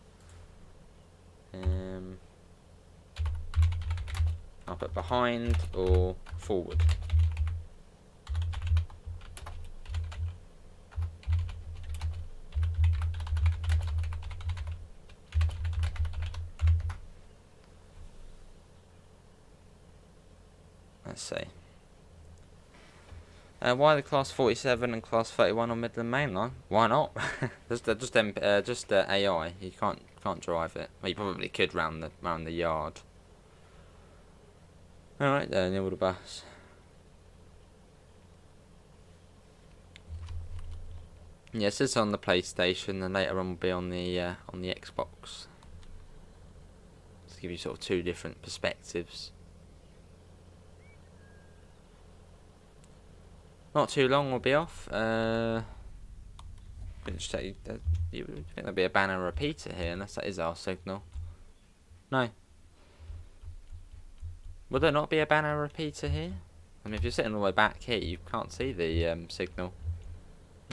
I'll put behind or forward. Let's see. Why the Class 47 and Class 31 on Midland Mainline? Why not? just AI. You can't drive it. Well, you probably could round the yard. All right, Neil the bus. Yes, it's on the PlayStation, and later on will be on the Xbox. To give you sort of two different perspectives. Not too long, we'll be off. You think there'll be a banner repeater here, unless that is our signal? No. Will there not be a banner repeater here? I mean, if you're sitting all the way back here, you can't see the signal.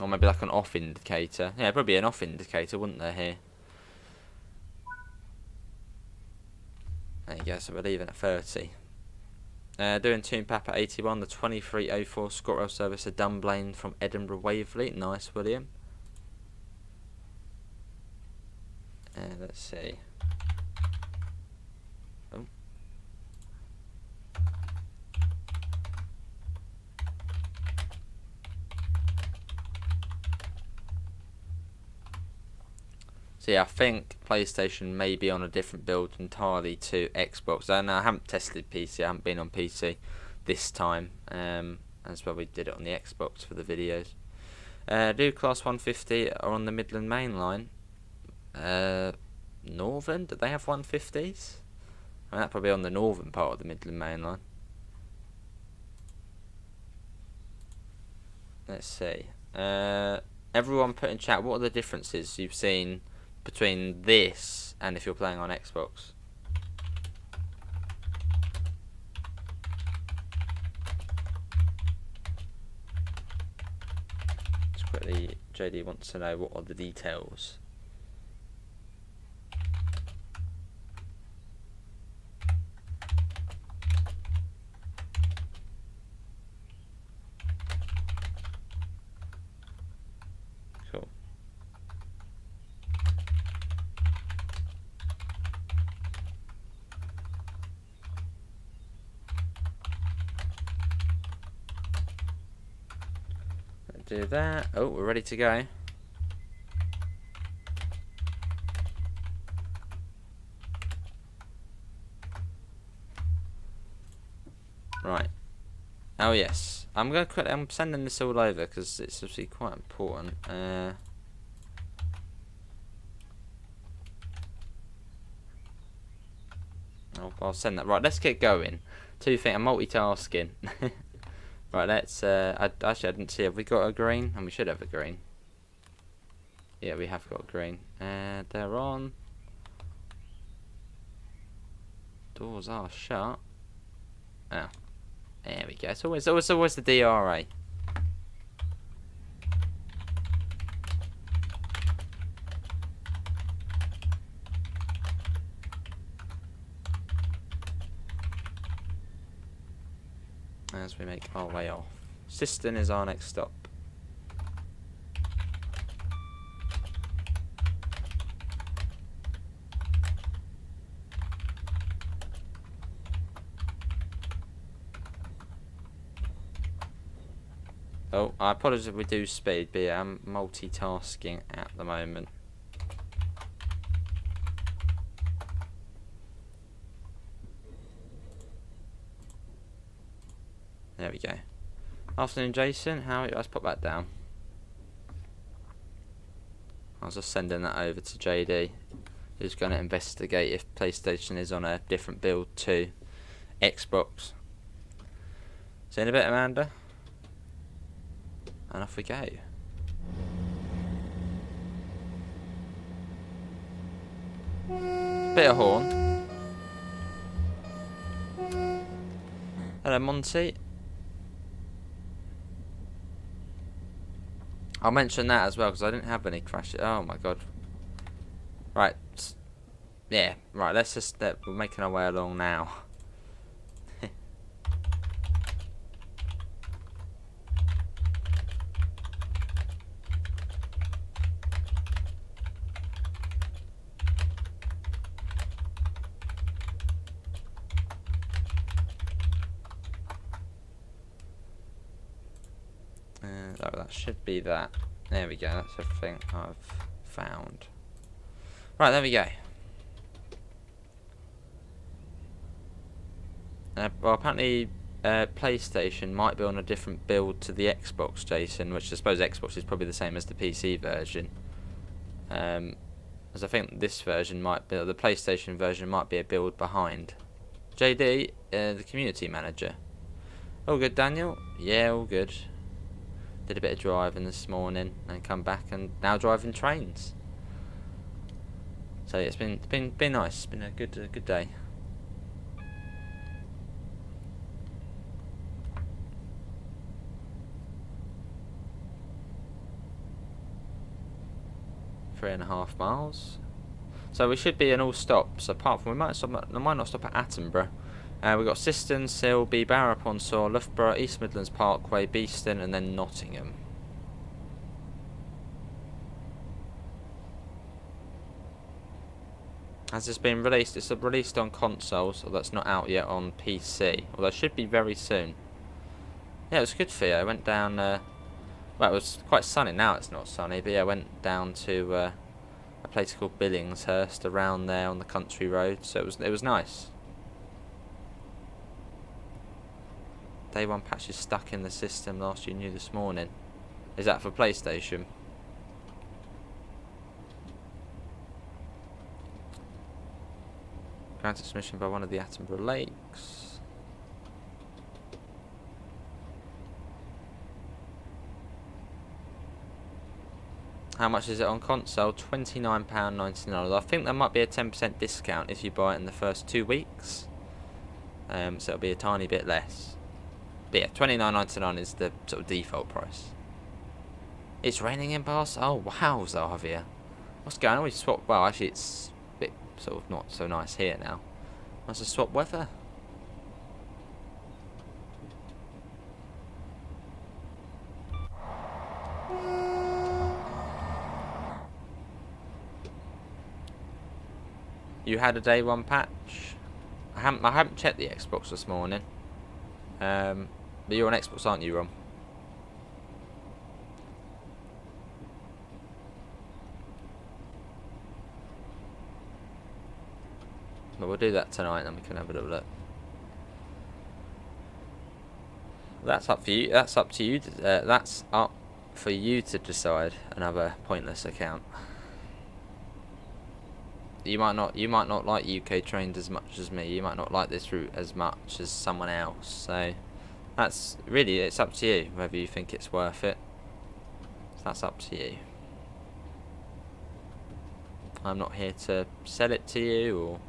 Or maybe like an off indicator. Yeah, probably an off indicator, wouldn't there, here? There you go, so we're leaving at 30. Doing Toon Papa 81, the 2304 ScotRail service to Dunblane from Edinburgh Waverley. Nice, William. Let's see. Oh. So yeah, I think PlayStation may be on a different build entirely to Xbox. I haven't tested PC, I haven't been on PC this time. That's why we did it on the Xbox for the videos. Do Class 150 are on the Midland Mainline. Northern? Do they have 150s? I mean, that's probably on the northern part of the Midland Mainline. Let's see. Everyone put in chat, what are the differences you've seen between this and if you're playing on Xbox? Just quickly, JD wants to know what are the details. Cool. Do that. Oh, we're ready to go. Right. Oh yes. I'm sending this all over because it's obviously quite important. I'll send that. Right, let's get going. Two things. I'm multitasking. Right, let's. Actually, I didn't see. Have we got a green? And we should have a green. Yeah, we have got a green. They're on. Doors are shut. Oh, there we go. It's always the DRA. As we make our way off. Siston is our next stop. Oh, I apologise if we do speed, but yeah, I'm multitasking at the moment. There we go. Afternoon, Jason. Let's put that down. I was just sending that over to JD, who's going to investigate if PlayStation is on a different build to Xbox. See you in a bit, Amanda. And off we go. Bit of horn. Hello, Monty. I'll mention that as well because I didn't have any crashes. Oh my god. Right. Yeah, right, let's just. We're making our way along now. Oh, that should be that. There we go, that's everything I've found. Right, there we go. Well, apparently PlayStation might be on a different build to the Xbox, Jason, which I suppose Xbox is probably the same as the PC version. As I think this version might be, the PlayStation version might be a build behind. JD, the community manager. All good, Daniel? Yeah, all good. Did a bit of driving this morning and come back and now driving trains. So yeah, it's been nice. It's been a good day. Three and a half miles. So we should be in all stops apart from we might not stop at Attenborough. We've got Siston, Silby, Barrow-upon-Soar, Loughborough, East Midlands Parkway, Beeston, and then Nottingham. Has this been released? It's released on consoles, although it's not out yet on PC. Although it should be very soon. Yeah, it was good for you. I went down. Well, it was quite sunny. Now it's not sunny, but yeah, I went down to a place called Billingshurst around there on the country road. So it was nice. Day 1 patch is stuck in the system. Last you knew this morning. Is that for PlayStation? Granted submission by one of the Attenborough Lakes. How much is it on console? £29.99. I think there might be a 10% discount if you buy it in the first 2 weeks. So it'll be a tiny bit less. But yeah, £29.99 is the sort of default price. It's raining in Bath? Oh wow, Zavia. What's going on? We swapped. Well, actually, it's a bit sort of not so nice here now. Must have swapped weather. You had a day 1 patch. I haven't checked the Xbox this morning. But you're on Xbox, aren't you, Rom? But we'll do that tonight, and we can have a little look. That's up for you. That's up to you. That's up for you to decide. Another pointless account. You might not like UK trains as much as me. You might not like this route as much as someone else. So that's really, it's up to you whether you think it's worth it. So that's up to you. I'm not here to sell it to you, or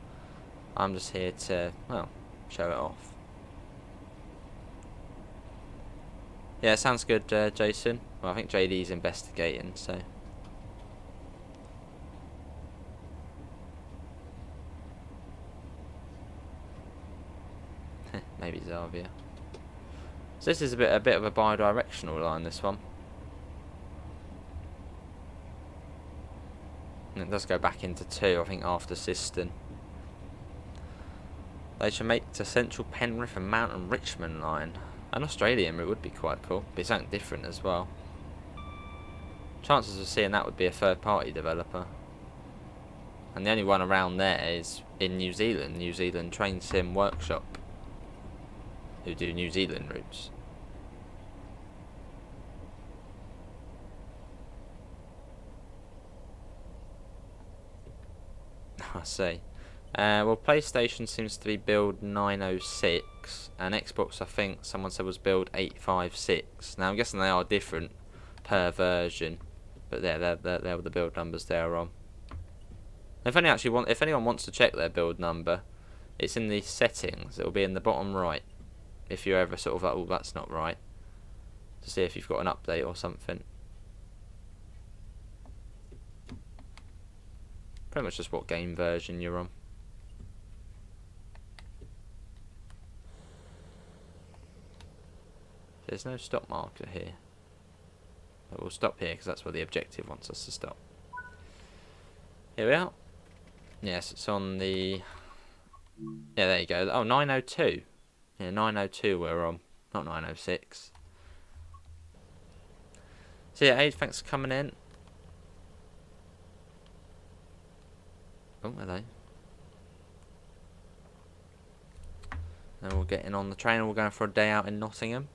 I'm just here to, well, show it off. Yeah, sounds good, Jason. Well, I think JD's investigating, so. Maybe Zavia. So this is a bit of a bi-directional line, this one. And it does go back into 2, I think, after Siston. They should make the Central Penrith and Mountain Richmond line. An Australian route would be quite cool, but it's something different as well. Chances of seeing that would be a third-party developer. And the only one around there is in New Zealand Train Sim Workshop, who do New Zealand routes. I see. Well, PlayStation seems to be build 906, and Xbox, I think someone said, was build 856. Now I'm guessing they are different per version, but they're the build numbers they're on. If anyone wants to check their build number, it's in the settings. It will be in the bottom right. If you're ever sort of like, oh, that's not right, to see if you've got an update or something. Pretty much just what game version you're on. There's no stop marker here. But we'll stop here because that's where the objective wants us to stop. Here we are. Yes, it's on the... Yeah, there you go. Oh, 902. Yeah, 902 we're on, not 906. So yeah, Aid, thanks for coming in. Oh, hello. And we're getting on the train and we're going for a day out in Nottingham.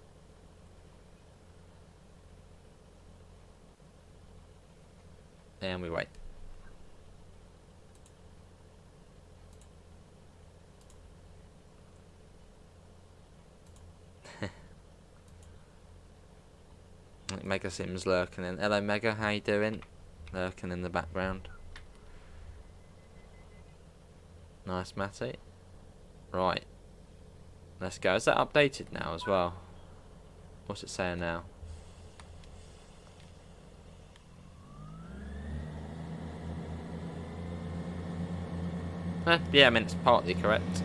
And we wait. Mega Sims lurking in. Hello Mega, how you doing? Lurking in the background. Nice Matty. Right. Let's go. Is that updated now as well? What's it saying now? Yeah, I mean it's partly correct.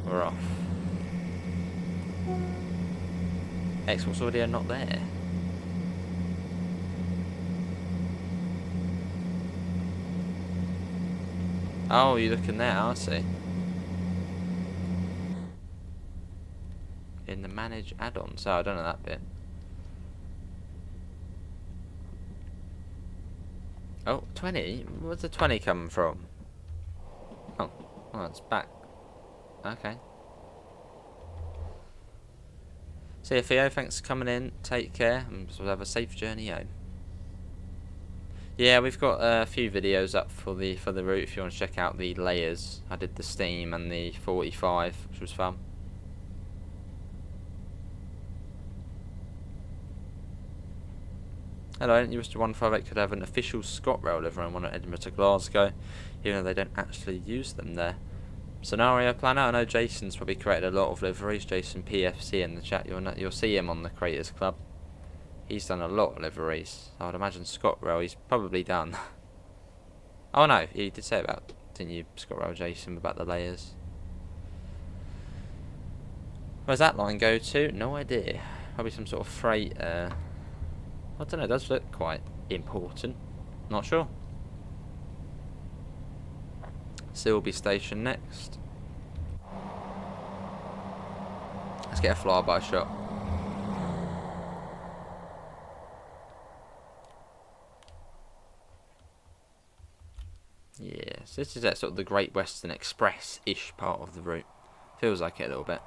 We're off. Xbox audio not there. Oh, you're looking there, I see. In the manage add-ons. Oh, I don't know that bit. Oh, 20? Where's the 20 coming from? Oh, well, it's back. Okay. See you, Theo. Thanks for coming in. Take care, and we'll have a safe journey home. Yeah, we've got a few videos up for the route if you want to check out the layers. I did the Steam and the 45, which was fun. Hello, I didn't use 158 could have an official ScotRail livery on one at Edinburgh to Glasgow, even though they don't actually use them there. Scenario planner, I know Jason's probably created a lot of liveries. Jason PFC in the chat, you'll see him on the Creators Club. He's done a lot of liveries. I would imagine ScotRail he's probably done. Oh no, he did say about, didn't you, ScotRail Jason, about the layers. Where's that line go to? No idea. Probably some sort of freight. I don't know. It does look quite important. Not sure. Silby Station next. Let's get a flyby shot. Yes, this is that sort of the Great Western Express-ish part of the route. Feels like it a little bit.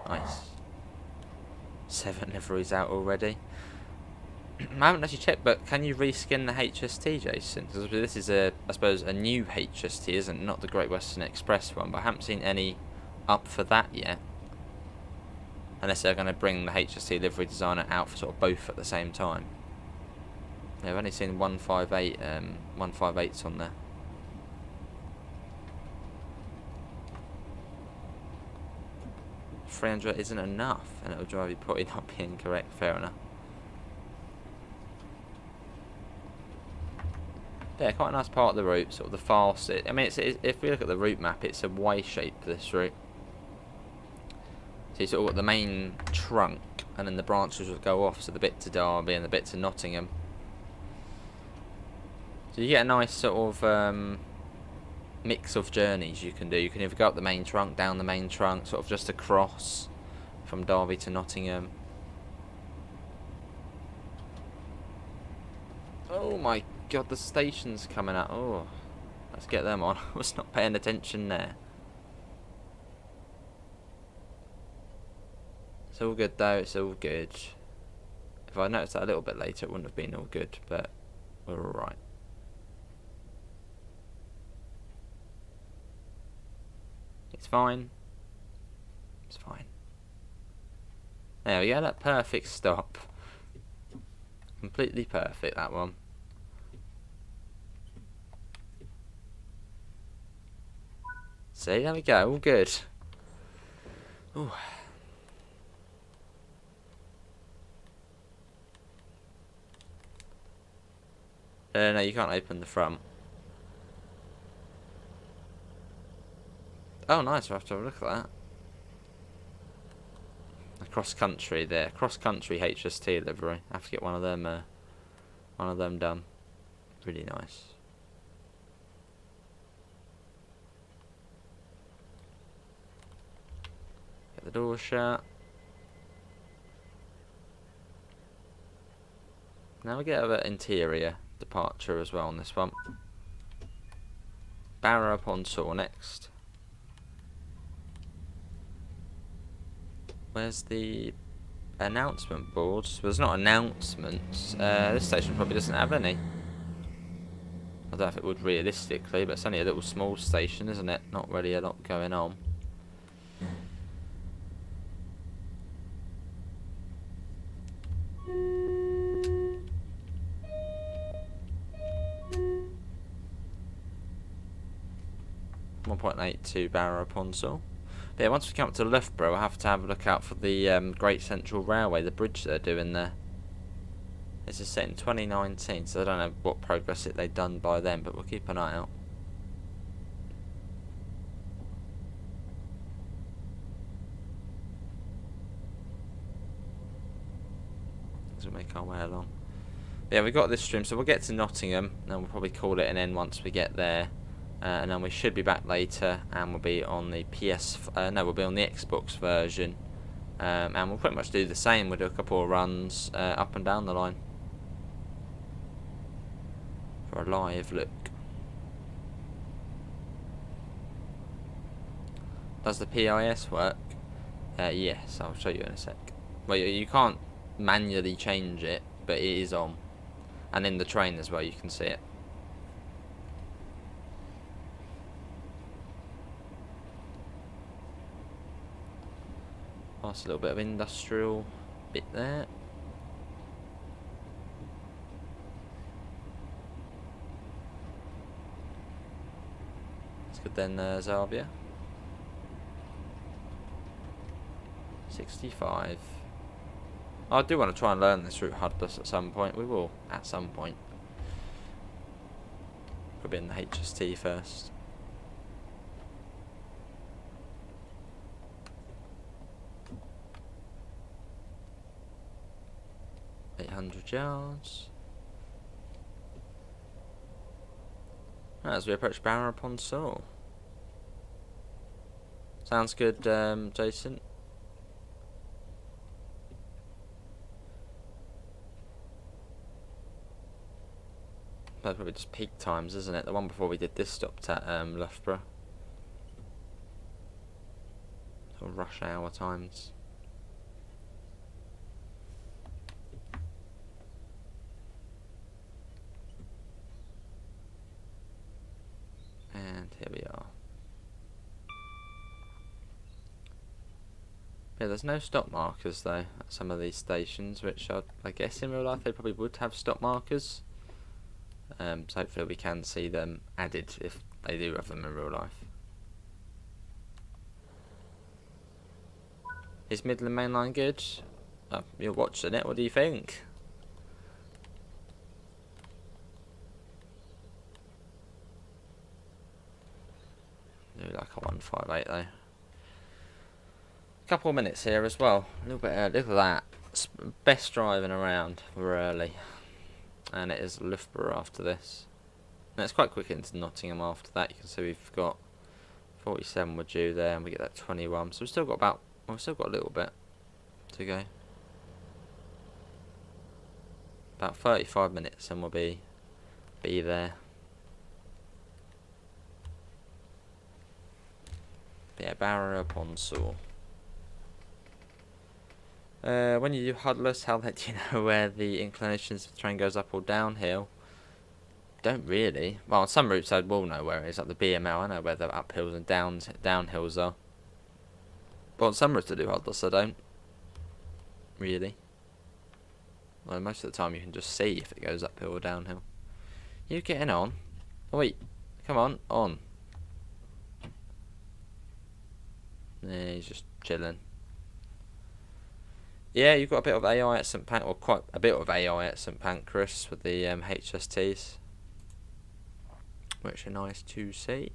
Nice. 7 liveries out already. I haven't actually checked, but can you reskin the HST, Jason? Because this is I suppose, a new HST, isn't it? Not the Great Western Express one, but I haven't seen any up for that yet. Unless they're going to bring the HST livery designer out for sort of both at the same time. Yeah, I've only seen 158, 158s on there. $300 isn't enough, and it'll drive you probably not being correct. Fair enough. Yeah, quite a nice part of the route, sort of the fast. I mean, if we look at the route map, it's a Y shape, this route. So you sort of got the main trunk, and then the branches will go off, so the bit to Derby and the bit to Nottingham. So you get a nice sort of mix of journeys you can do. You can either go up the main trunk, down the main trunk, sort of just across from Derby to Nottingham. Oh my god, the station's coming out. Oh, let's get them on. I was not paying attention there. It's all good though, it's all good. If I noticed that a little bit later, it wouldn't have been all good, but we're alright. It's fine. It's fine. There we go, that perfect stop. Completely perfect, that one. See, there we go, all good. Ooh. No, you can't open the front. Oh, nice, we'll have to have a look at that. A cross-country there. Cross-country HST livery. I have to get one of them done. Really nice. Get the door shut. Now we get an interior departure as well on this one. Barrow upon Saw next. Where's the announcement boards? Well, there's not announcements. This station probably doesn't have any. I don't know if it would realistically, but it's only a little small station, isn't it? Not really a lot going on. .82 Barrow upon Saw. But yeah, once we come up to Loughborough, we'll have to have a look out for the Great Central Railway, the bridge they're doing there. This is set in 2019, so I don't know what progress they've done by then, but we'll keep an eye out. As we make our way along. But yeah, we got this stream, so we'll get to Nottingham, and we'll probably call it an end once we get there. And then we should be back later, and we'll be on the we'll be on the Xbox version, and we'll pretty much do the same. We'll do a couple of runs up and down the line for a live look. Does the PIS work? Yes, I'll show you in a sec. Well, you can't manually change it, but it is on, and in the train as well, you can see it. Past a little bit of industrial bit there. It's good then, Zavia. 65. I do want to try and learn this route Hudless at some point. We will at some point. Probably in the HST first. Yards. As we approach Barrow upon Saw. Sounds good, Jason. That's probably just peak times, isn't it? The one before we did this stopped at Loughborough. Sort of rush hour times. And here we are. Yeah, there's no stop markers though at some of these stations, which I guess in real life they probably would have stop markers. So hopefully we can see them added if they do have them in real life. Is Midland Mainline good? Oh, you're watching it, what do you think? Do like a 158 though. Couple of minutes here as well. A little bit early. Look at that. It's best driving around. We're early. And it is Loughborough after this. And it's quite quick into Nottingham after that. You can see we've got 47 we're due there, and we get that 21. So we've still got a little bit to go. About 35 minutes and we'll be there. But yeah, Barrow upon Saw. When you do Hudless, how do you know where the inclinations of the train goes up or downhill? Don't really. Well, on some routes I will know where it is, like the BML. I know where the uphills and downhills are. But on some routes I do Hudless, I don't. Really. Well, most of the time you can just see if it goes uphill or downhill. You getting on? Oh wait, come on. Yeah, he's just chilling. Yeah, you've got a bit of AI at St Pancras, or quite a bit of AI at St Pancras with the HSTs, which are nice to see.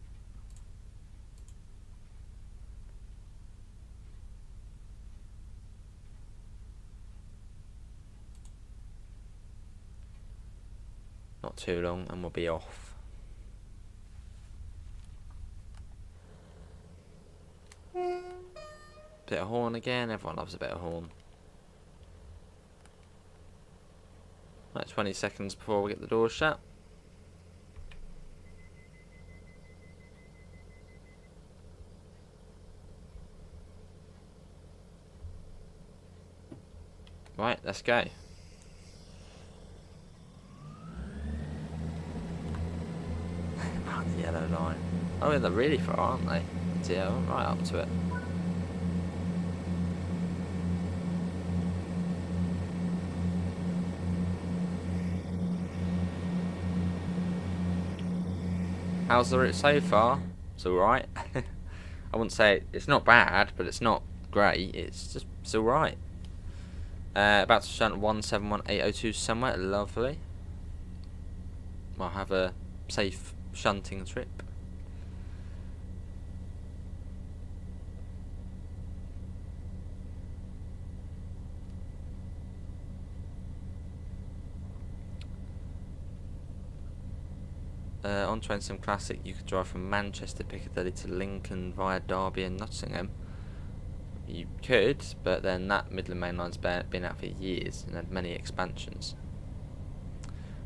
Not too long and we'll be off. Bit of horn again. Everyone loves a bit of horn. Right, 20 seconds before we get the door shut. Right, let's go. The yellow line. Oh, yeah, they're really far, aren't they? Yeah, right up to it. How's the route so far? It's alright. I wouldn't say it's not bad, but it's not great. It's alright. About to shunt 171802 somewhere. Lovely. I'll have a safe shunting trip. On Train Sim Classic, you could drive from Manchester Piccadilly to Lincoln via Derby and Nottingham. You could, but then that Midland Main Line's been out for years and had many expansions.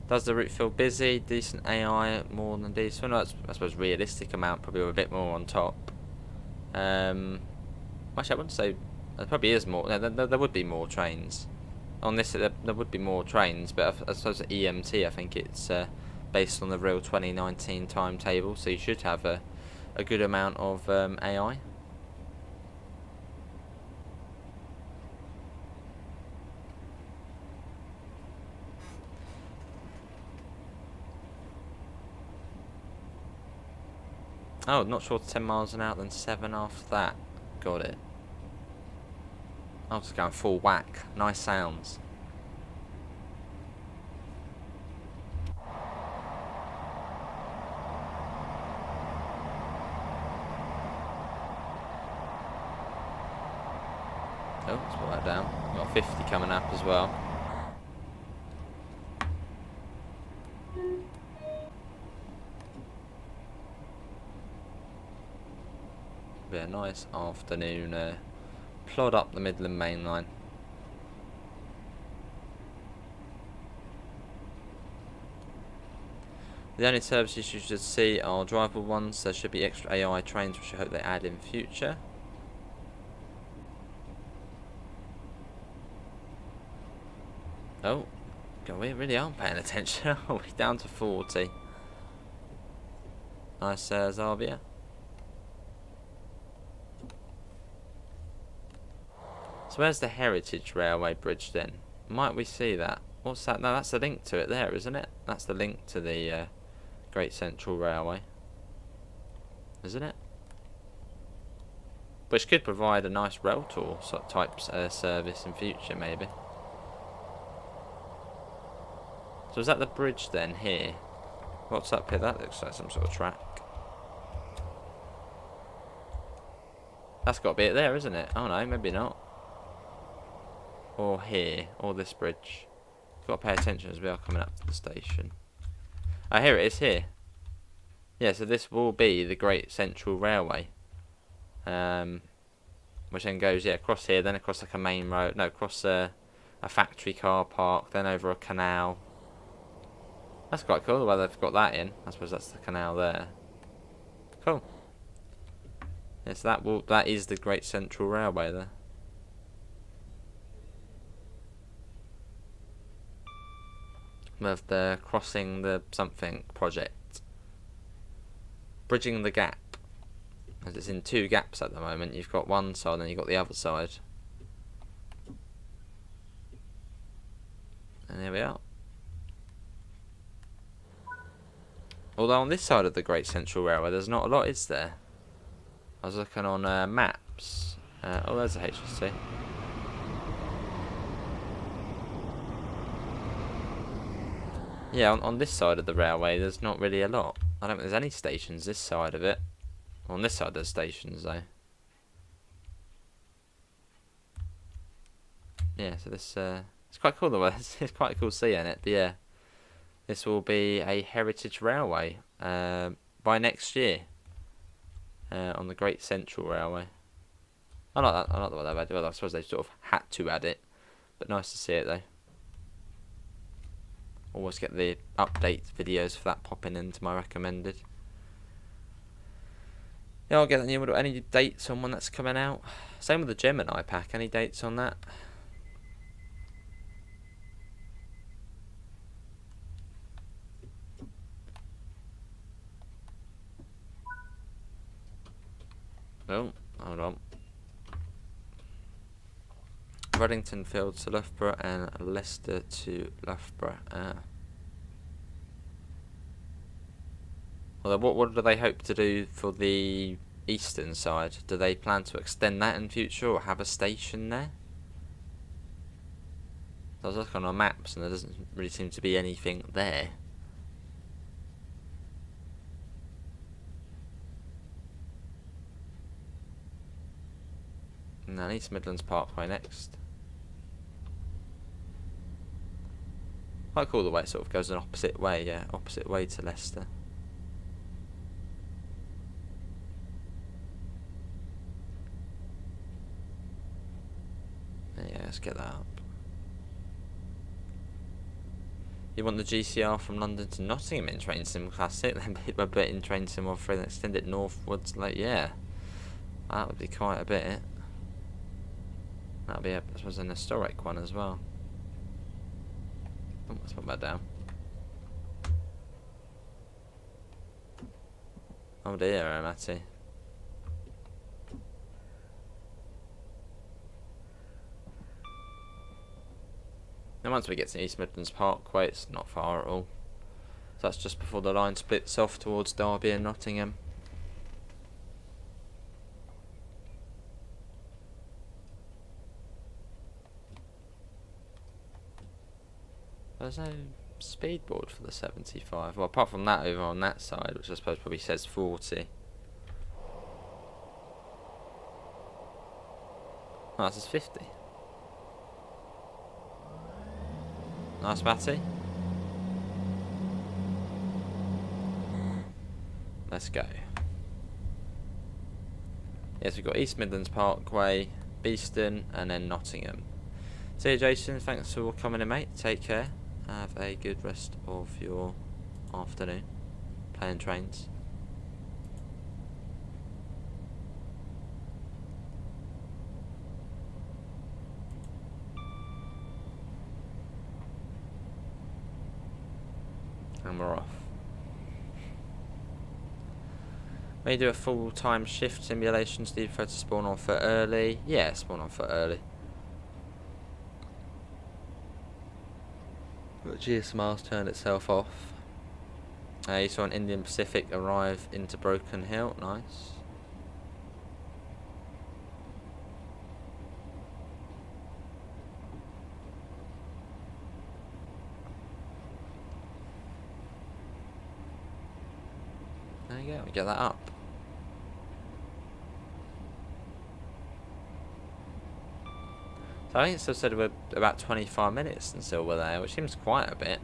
Does the route feel busy? Decent AI, more than decent? Well, I suppose realistic amount, probably a bit more on top. Actually, I wouldn't say there probably is more. There would be more trains on this. There would be more trains, but I suppose at EMT, I think it's based on the real 2019 timetable, so you should have a good amount of AI. Oh, not short of 10 miles an hour, then 7 after that. Got it. I was just going full whack. Nice sounds. Oh, let's put that down. Got 50 coming up as well. Be a nice afternoon plod up the Midland Main Line. The only services you should see are drivable ones. There should be extra AI trains, which I hope they add in future. Oh, God, we really aren't paying attention. Are we down to 40? Nice, Zavia. So where's the Heritage Railway Bridge then? Might we see that? What's that? No, that's the link to it there, isn't it? That's the link to the Great Central Railway. Isn't it? Which could provide a nice rail tour sort of type service in future, maybe. So is that the bridge then, here? What's up here? That looks like some sort of track. That's got to be it there, isn't it? Oh no, maybe not. Or here, or this bridge. Got to pay attention as we are coming up to the station. Oh, here it is, here. Yeah, so this will be the Great Central Railway. Which then goes, yeah, across here, then across like a main road. No, across a factory car park, then over a canal. That's quite cool the way they've got that in. I suppose that's the canal there. Cool. Yes, that is the Great Central Railway there. With the crossing the something project. Bridging the gap. As it's in 2 gaps at the moment. You've got one side and then you've got the other side. And here we are. Although on this side of the Great Central Railway there's not a lot, is there? I was looking on maps. Oh, there's a HST. Yeah, on this side of the railway there's not really a lot. I don't think there's any stations this side of it. On this side there's stations though. Yeah, so this it's quite cool the way. It's quite cool seeing it. But yeah, this will be a heritage railway by next year on the Great Central Railway. I like that. I like the way they've added it. Well, I suppose they sort of had to add it, but nice to see it though. Always get the update videos for that popping into my recommended. Yeah, I'll get that new model. Any dates on when that's coming out? Same with the Gemini pack. Any dates on that? Oh, hold on. Reddington Field to Loughborough and Leicester to Loughborough. Well, what do they hope to do for the eastern side? Do they plan to extend that in future or have a station there? I was looking on maps and there doesn't really seem to be anything there. And East Midlands Parkway next. Quite cool the way it sort of goes an opposite way, yeah, opposite way to Leicester. Yeah, let's get that up. You want the GCR from London to Nottingham in Train Sim Classic, then a bit in Train Sim 3, then extend it northwards, like, yeah. That would be quite a bit. That would be, I suppose, an historic one as well. Oh, let's put that down. Oh dear, Matty. And once we get to East Midlands Parkway, it's not far at all. So that's just before the line splits off towards Derby and Nottingham. There's no speed board for the 75. Well, apart from that over on that side, which I suppose probably says 40. Oh, that says 50. Nice, Matty. Let's go. Yes, we've got East Midlands Parkway, Beeston, and then Nottingham. See you, Jason. Thanks for coming in, mate. Take care. Have a good rest of your afternoon playing trains. And we're off. When you do a full-time shift simulations, do you prefer to spawn on foot early? Yeah, spawn on foot early. But GSMR's turned itself off. You saw an Indian Pacific arrive into Broken Hill. Nice. There you go, we get that up. So I think it still said we're about 25 minutes until we're there, which seems quite a bit.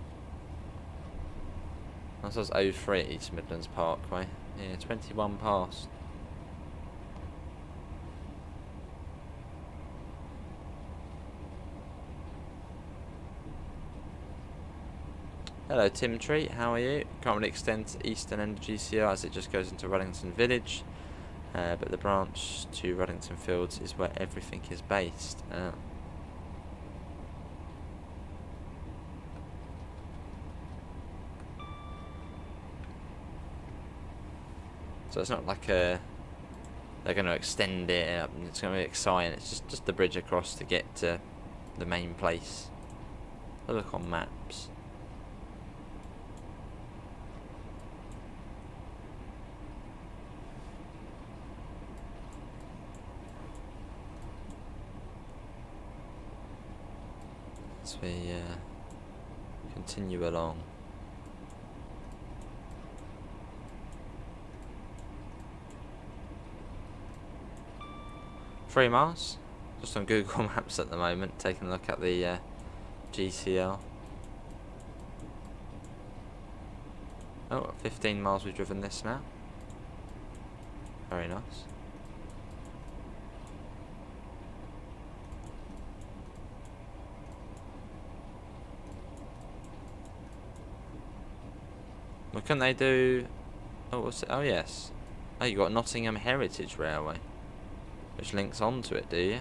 That was 03 East Midlands Parkway. Yeah, 21 past. Hello Tim Tree, how are you? Can't really extend to eastern end of GCR as it just goes into Reddington Village. But the branch to Reddington Fields is where everything is based. So it's not like they're going to extend it up and it's going to be exciting. It's just the bridge across to get to the main place. I'll look on maps. As we continue along. 3 miles. Just on Google Maps at the moment, taking a look at the GCL. Oh, 15 miles we've driven this now. Very nice. Well, couldn't they do... Oh, what's it? Oh, yes. Oh, you got Nottingham Heritage Railway, which links onto it, do you?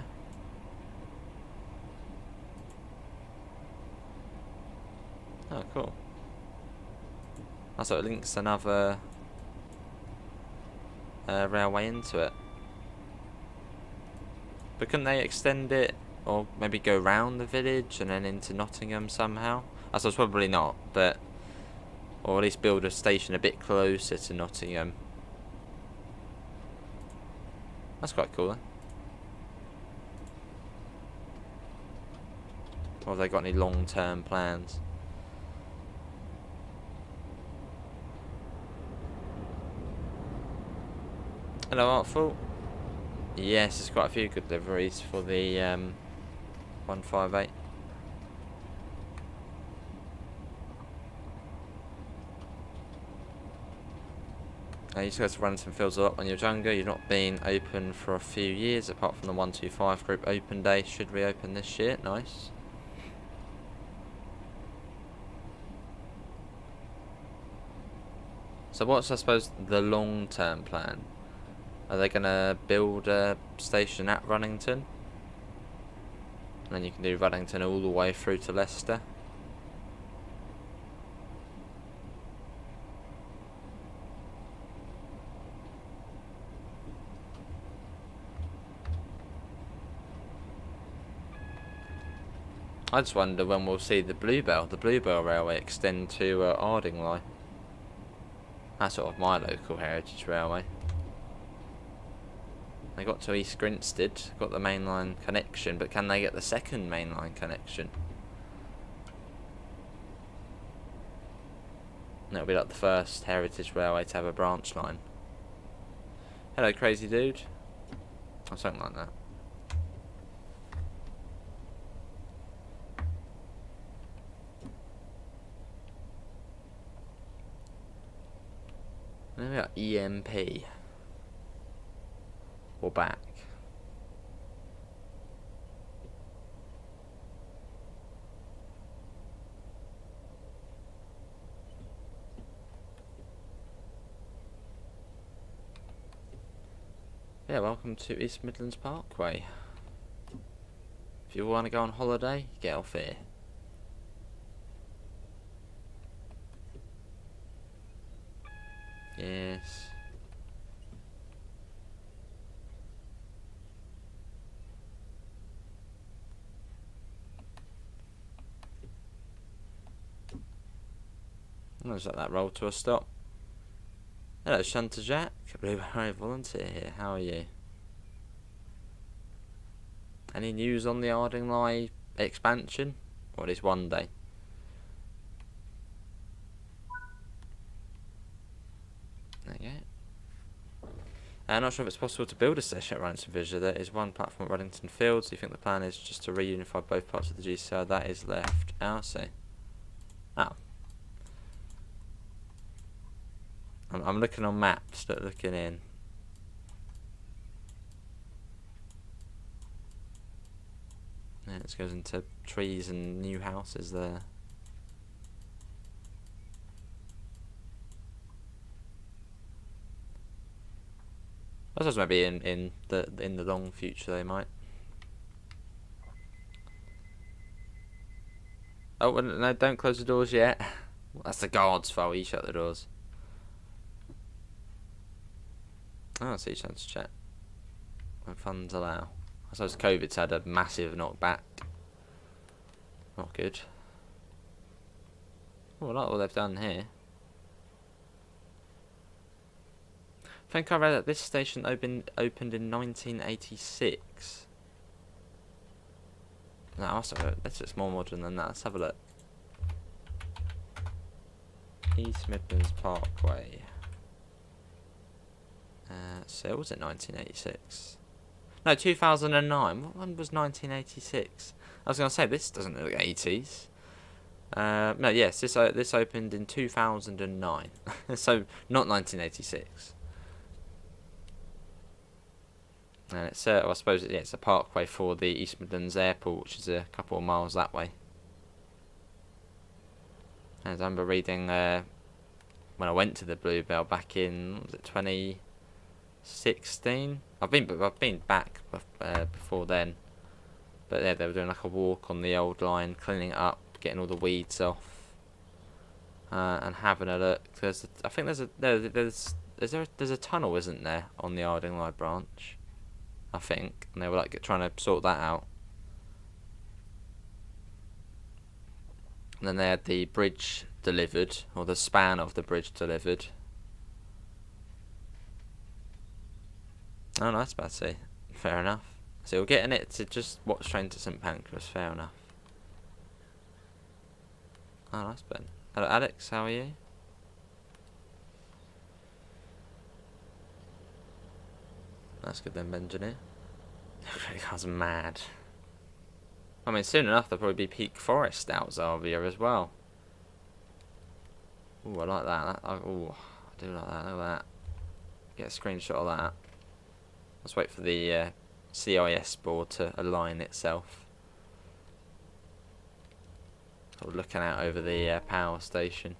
Oh, cool. Oh, so it links another railway into it. But couldn't they extend it, or maybe go round the village and then into Nottingham somehow? I suppose probably not, but... Or at least build a station a bit closer to Nottingham. That's quite cool, then. Or have they got any long-term plans? Hello, Artful. Yes, there's quite a few good deliveries for the 158. You used to go to Runnington Fields a lot when you were younger. You've not been open for a few years, apart from the 125 group open day. Should reopen this year. Nice. So what's, I suppose, the long-term plan? Are they going to build a station at Runnington? And then you can do Runnington all the way through to Leicester? I just wonder when we'll see the Bluebell Railway extend to Ardingly. That's sort of my local heritage railway. They got to East Grinstead, got the mainline connection, but can they get the second mainline connection? And it'll be like the first heritage railway to have a branch line. Hello, crazy dude. Or something like that. Then we got EMP. We're back. Yeah, welcome to East Midlands Parkway. If you want to go on holiday, get off here. Yes. Let's let that roll to a stop. Hello, Shunter Jack. Blueberry volunteer here. How are you? Any news on the Ardingly expansion? Or at least one day? There you go. I'm not sure if it's possible to build a station at Runnington Village. There is one platform at Runnington Fields. Do you think the plan is just to reunify both parts of the GCR? That is left. I see. Oh. I'm looking on maps, not looking in. Yeah, it goes into trees and new houses there. I suppose maybe in the long future they might. Oh, well, no! Don't close the doors yet. That's the guard's fault. He shut the doors. Oh, I see you chance to chat. When funds allow. I suppose COVID's had a massive knockback. Not good. Oh, I like what they've done here. I think I read that this station opened in 1986. No, also, this looks more modern than that. Let's have a look. East Midlands Parkway. So was it 1986? No, 2009. What one was 1986? I was going to say, this doesn't look 80s. No, yes, this opened in 2009. So, not 1986. And it's, I suppose, it's a parkway for the East Midlands Airport, which is a couple of miles that way. As I remember reading when when I went to the Bluebell back in, was it 2016? I've been back before then. But yeah, they were doing like a walk on the old line, cleaning it up, getting all the weeds off, and having a look. I think there's a tunnel, isn't there, on the Ardingly branch? I think, and they were like trying to sort that out. And then they had the bridge delivered, or the span of the bridge delivered. Oh, nice, Betsy. Fair enough. So we're getting it to just watch Train to St Pancras. Fair enough. Oh, nice, Ben. Hello, Alex. How are you? That's good then, Benjamin. That's mad. I mean, soon enough there'll probably be peak forest out Zarvia as well. Ooh, I like that. Ooh, I do like that. Look at that. Get a screenshot of that. Let's wait for the CIS board to align itself. Sort of looking out over the power station.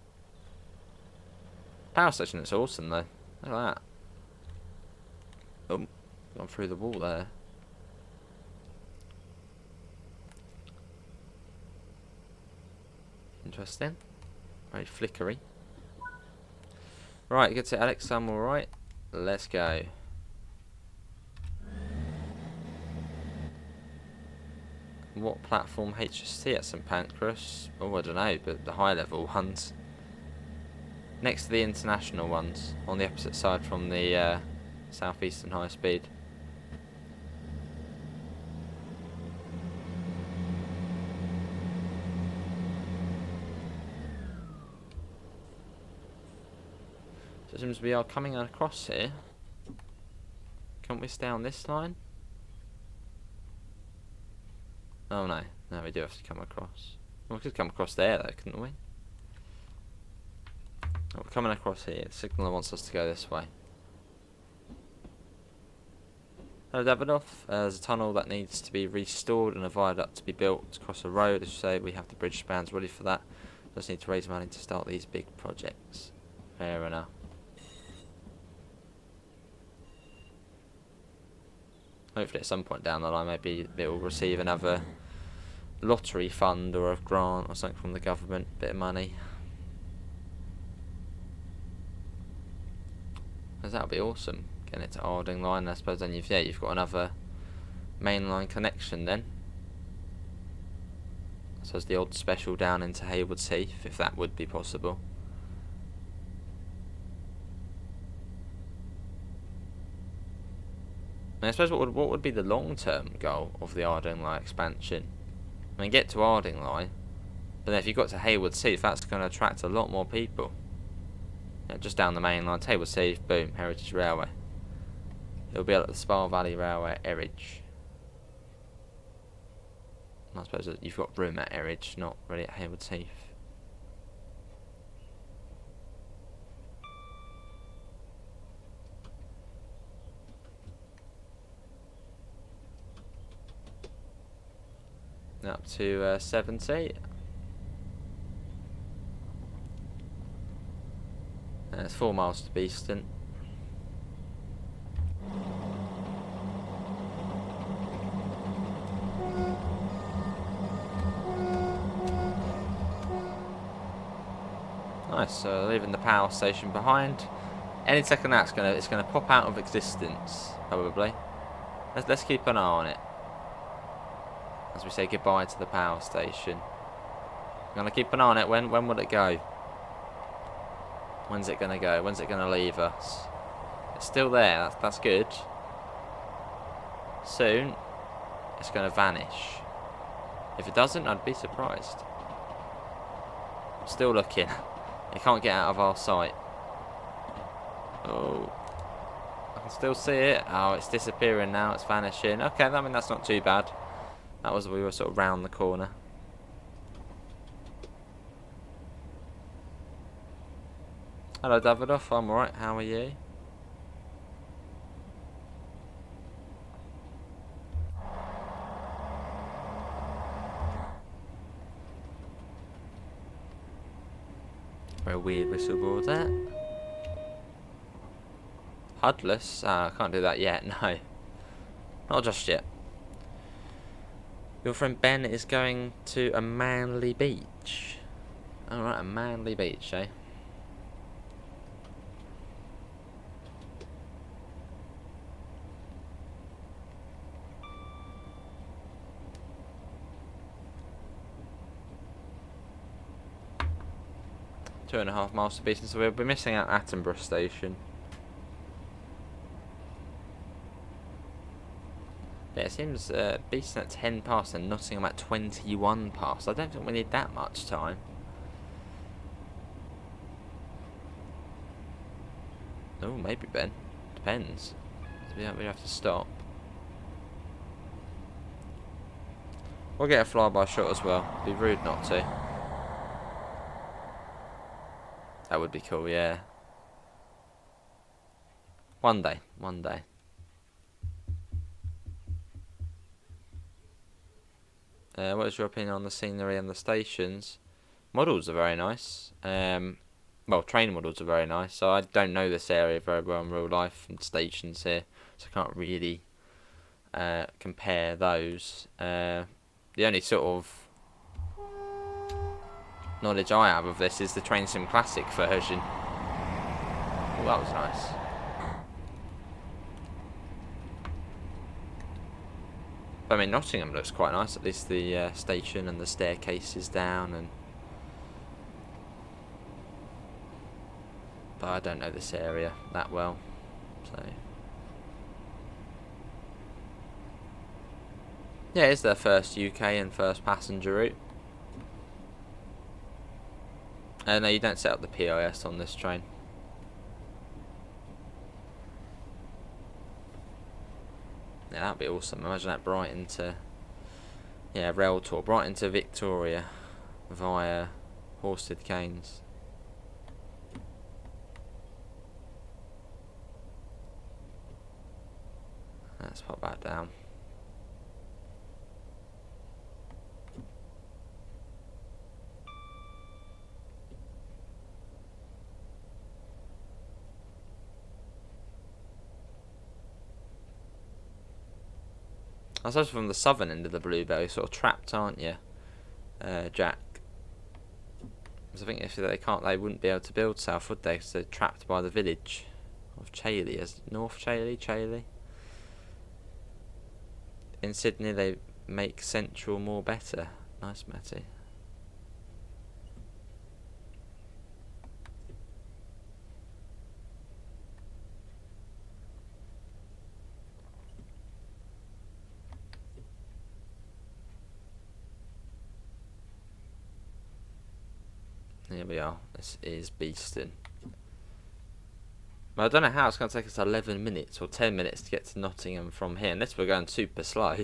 Power station looks awesome though. Look at that. Oh, gone through the wall there. Interesting. Very flickery. Right, good to Alex. I'm alright. Let's go. What platform HST at St Pancras? Oh, I don't know, but the high level ones. Next to the international ones, on the opposite side from the southeastern high speed. So it seems we are coming across here. Can't we stay on this line? Oh no, no, we do have to come across. Well, we could come across there though, couldn't we? Oh, we're coming across here. The signaller wants us to go this way. Hello Davidoff. There's a tunnel that needs to be restored and a viaduct to be built across a road. As you say, we have the bridge spans ready for that. Just need to raise money to start these big projects. Fair enough. Hopefully at some point down the line maybe it will receive another lottery fund or a grant or something from the government, bit of money. Because that would be awesome, getting it to Ardingly. I suppose then you've got another mainline connection then. I suppose the odd special down into Haywards Heath, if that would be possible. I suppose what would be the long-term goal of the Ardingly expansion? I mean, get to Ardingly, but then if you got to Haywards Heath, that's going to attract a lot more people. You know, just down the main line, Haywards Heath, boom, Heritage Railway. It'll be like the Spa Valley Railway at Erridge. I suppose that you've got room at Erridge, not really at Haywards Heath. Up to 70. It's 4 miles to Beeston. Nice. So leaving the power station behind. Any second now, it's gonna pop out of existence probably. Let's keep an eye on it. As we say goodbye to the power station. I'm going to keep an eye on it. When will it go? When's it going to go? When's it going to leave us? It's still there. That's good. Soon, it's going to vanish. If it doesn't, I'd be surprised. I'm still looking. It can't get out of our sight. Oh. I can still see it. Oh, it's disappearing now. It's vanishing. Okay, I mean, that's not too bad. We were sort of round the corner. Hello Davidoff, I'm alright, how are you? Very weird whistleblower there. HUDless? I can't do that yet, no. Not just yet. Your friend Ben is going to a Manly beach. Alright, a Manly beach, eh? Two and a half miles to Beeston, so we'll be missing out Attenborough station. Yeah, it seems Beeston at 10 past and Nottingham at 21 past. I don't think we need that much time. Oh, maybe Ben. Depends. We have to stop. We'll get a flyby shot as well. It'd be rude not to. That would be cool, yeah. One day. What is your opinion on the scenery and the stations? Models are very nice. Well, train models are very nice. So I don't know this area very well in real life and stations here, so I can't really compare those. The only sort of knowledge I have of this is the Train Sim Classic version. Oh, that was nice. I mean, Nottingham looks quite nice. At least the station and the staircases down, and but I don't know this area that well, so yeah, it's their first UK and first passenger route. No, you don't set up the PIS on this train. Yeah, that'd be awesome. Imagine that Brighton to, yeah, rail tour, Brighton to Victoria via Horsted Canes. Let's pop that down. I suppose from the southern end of the Bluebell, you're sort of trapped, aren't you, Jack? Because I think if they wouldn't be able to build south, would they? Because they're trapped by the village of Chailey, as North Chailey. In Sydney, they make central more better. Nice, Matty. Here we are. This is Beeston. Well, I don't know how it's going to take us 11 minutes or 10 minutes to get to Nottingham from here, unless we're going super slow.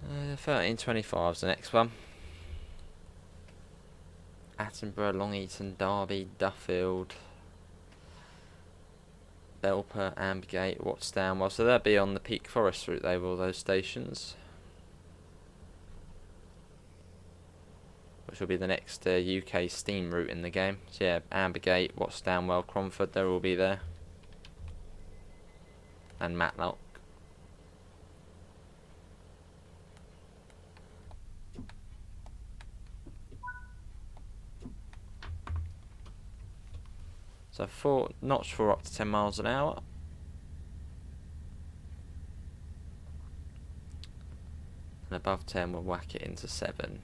Uh, 13:25 is the next one. Attenborough, Long Eaton, Derby, Duffield, Belper, Ambgate, Wattsdown. Well, so they'll be on the Peak Forest route, they will, those stations. Which will be the next UK steam route in the game. So yeah, Ambgate, Wattsdown, Cromford, they'll all be there. And Matlock. So notch 4 up to 10 miles an hour. And above 10 we'll whack it into 7.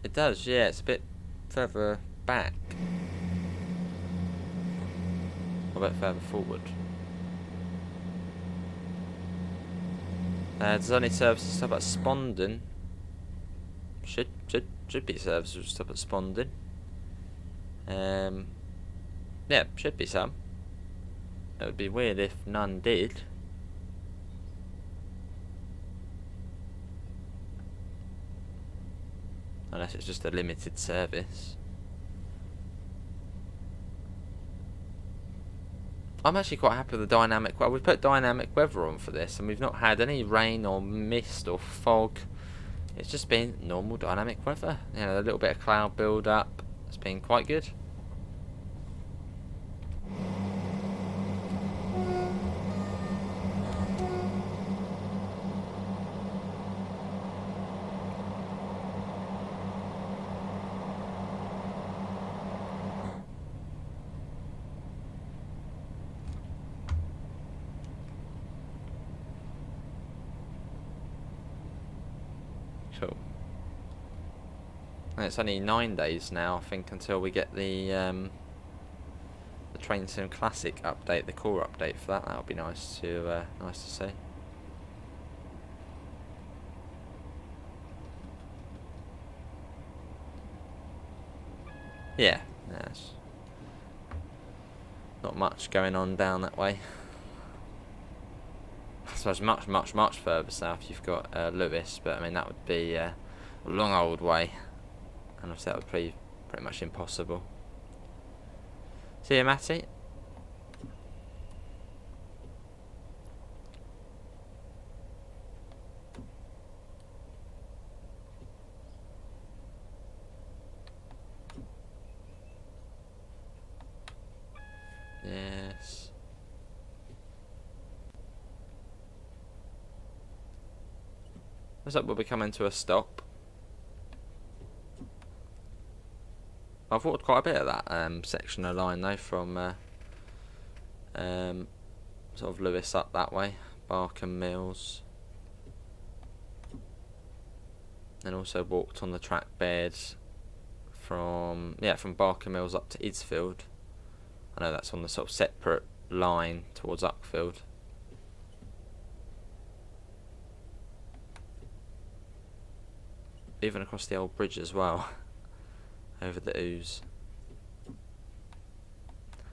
It does, yeah, it's a bit further back. A bit further forward. There's only services stop at Spondon. Should be services stop at Spondon. Yeah, should be some. It would be weird if none did. Unless it's just a limited service. I'm actually quite happy with the dynamic. Well, we put dynamic weather on for this, and we've not had any rain or mist or fog. It's just been normal dynamic weather. You know, a little bit of cloud build up. It's been quite good. Cool. And it's only 9 days now, I think, until we get the Train Sim Classic update, the core update for that. That'll be nice to see. Yeah, there's not much going on down that way. I suppose much further south you've got Lewis, but I mean that would be a long old way, and obviously that would be pretty much impossible. See you, Matty. Yes. Looks like we'll be coming to a stop. I've walked quite a bit of that section of line though, from sort of Lewis up that way, Barkham Mills. Then also walked on the track beds from Barkham Mills up to Idsfield. I know that's on the sort of separate line towards Uckfield. Even across the old bridge as well, over the ooze.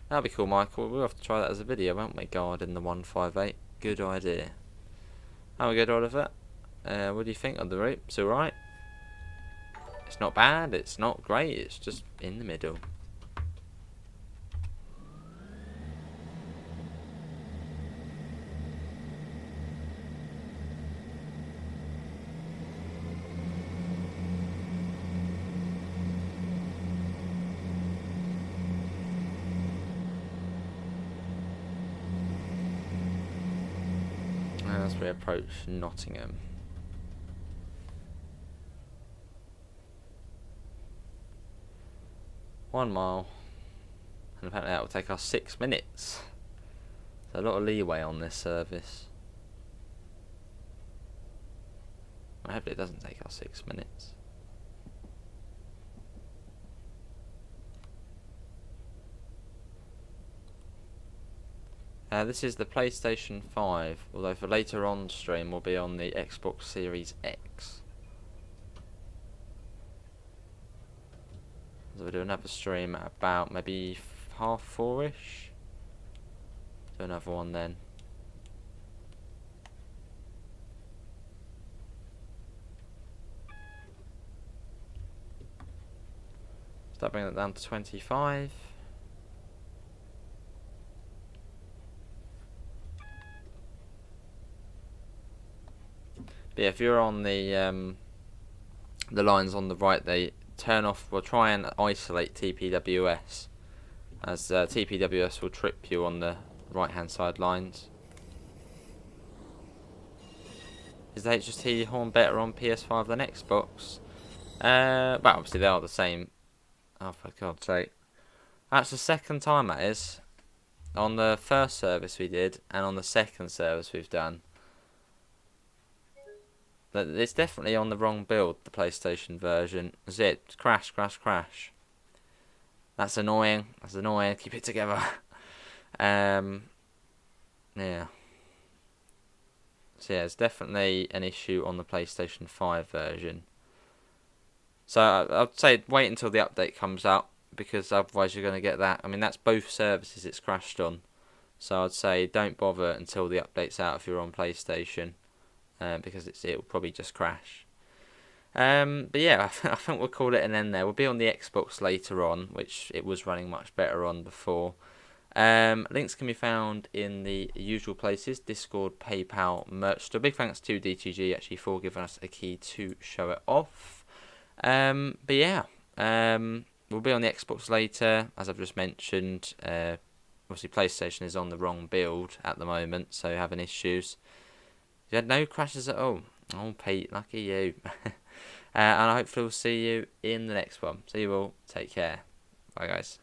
That'll be cool, Michael. We'll have to try that as a video, won't we? Guard in the 158. Good idea. How we good, Oliver? What do you think of the route? It's alright. It's not bad, it's not great, it's just in the middle. As we approach Nottingham. One mile, and apparently that will take us 6 minutes. So a lot of leeway on this service. I hope it doesn't take us 6 minutes. This is the PlayStation 5, although for later on stream we'll be on the Xbox Series X. So we'll do another stream at about maybe 4:30ish. Do another one then. Start bringing it down to 25. But yeah, if you're on the lines on the right, they turn off. We'll try and isolate TPWS, as TPWS will trip you on the right hand side lines. Is the HST horn better on PS5 than Xbox? Well, obviously they are the same. Oh, for God's sake. That's the second time that is. On the first service we did, and on the second service we've done. But it's definitely on the wrong build, the PlayStation version. That's it. Crash. That's annoying. Keep it together. Yeah. So yeah, it's definitely an issue on the PlayStation 5 version. So I'd say wait until the update comes out, because otherwise you're going to get that. I mean, that's both services it's crashed on. So I'd say don't bother until the update's out if you're on PlayStation. Because it'll probably just crash. But yeah, I think we'll call it an end there. We'll be on the Xbox later on, which it was running much better on before. Links can be found in the usual places: Discord, PayPal, merch store. Big thanks to DTG actually for giving us a key to show it off. But yeah, we'll be on the Xbox later, as I've just mentioned. Obviously, PlayStation is on the wrong build at the moment, so having issues. You had no crashes at all. Oh, Pete, lucky you. And hopefully we'll see you in the next one. See you all. Take care. Bye, guys.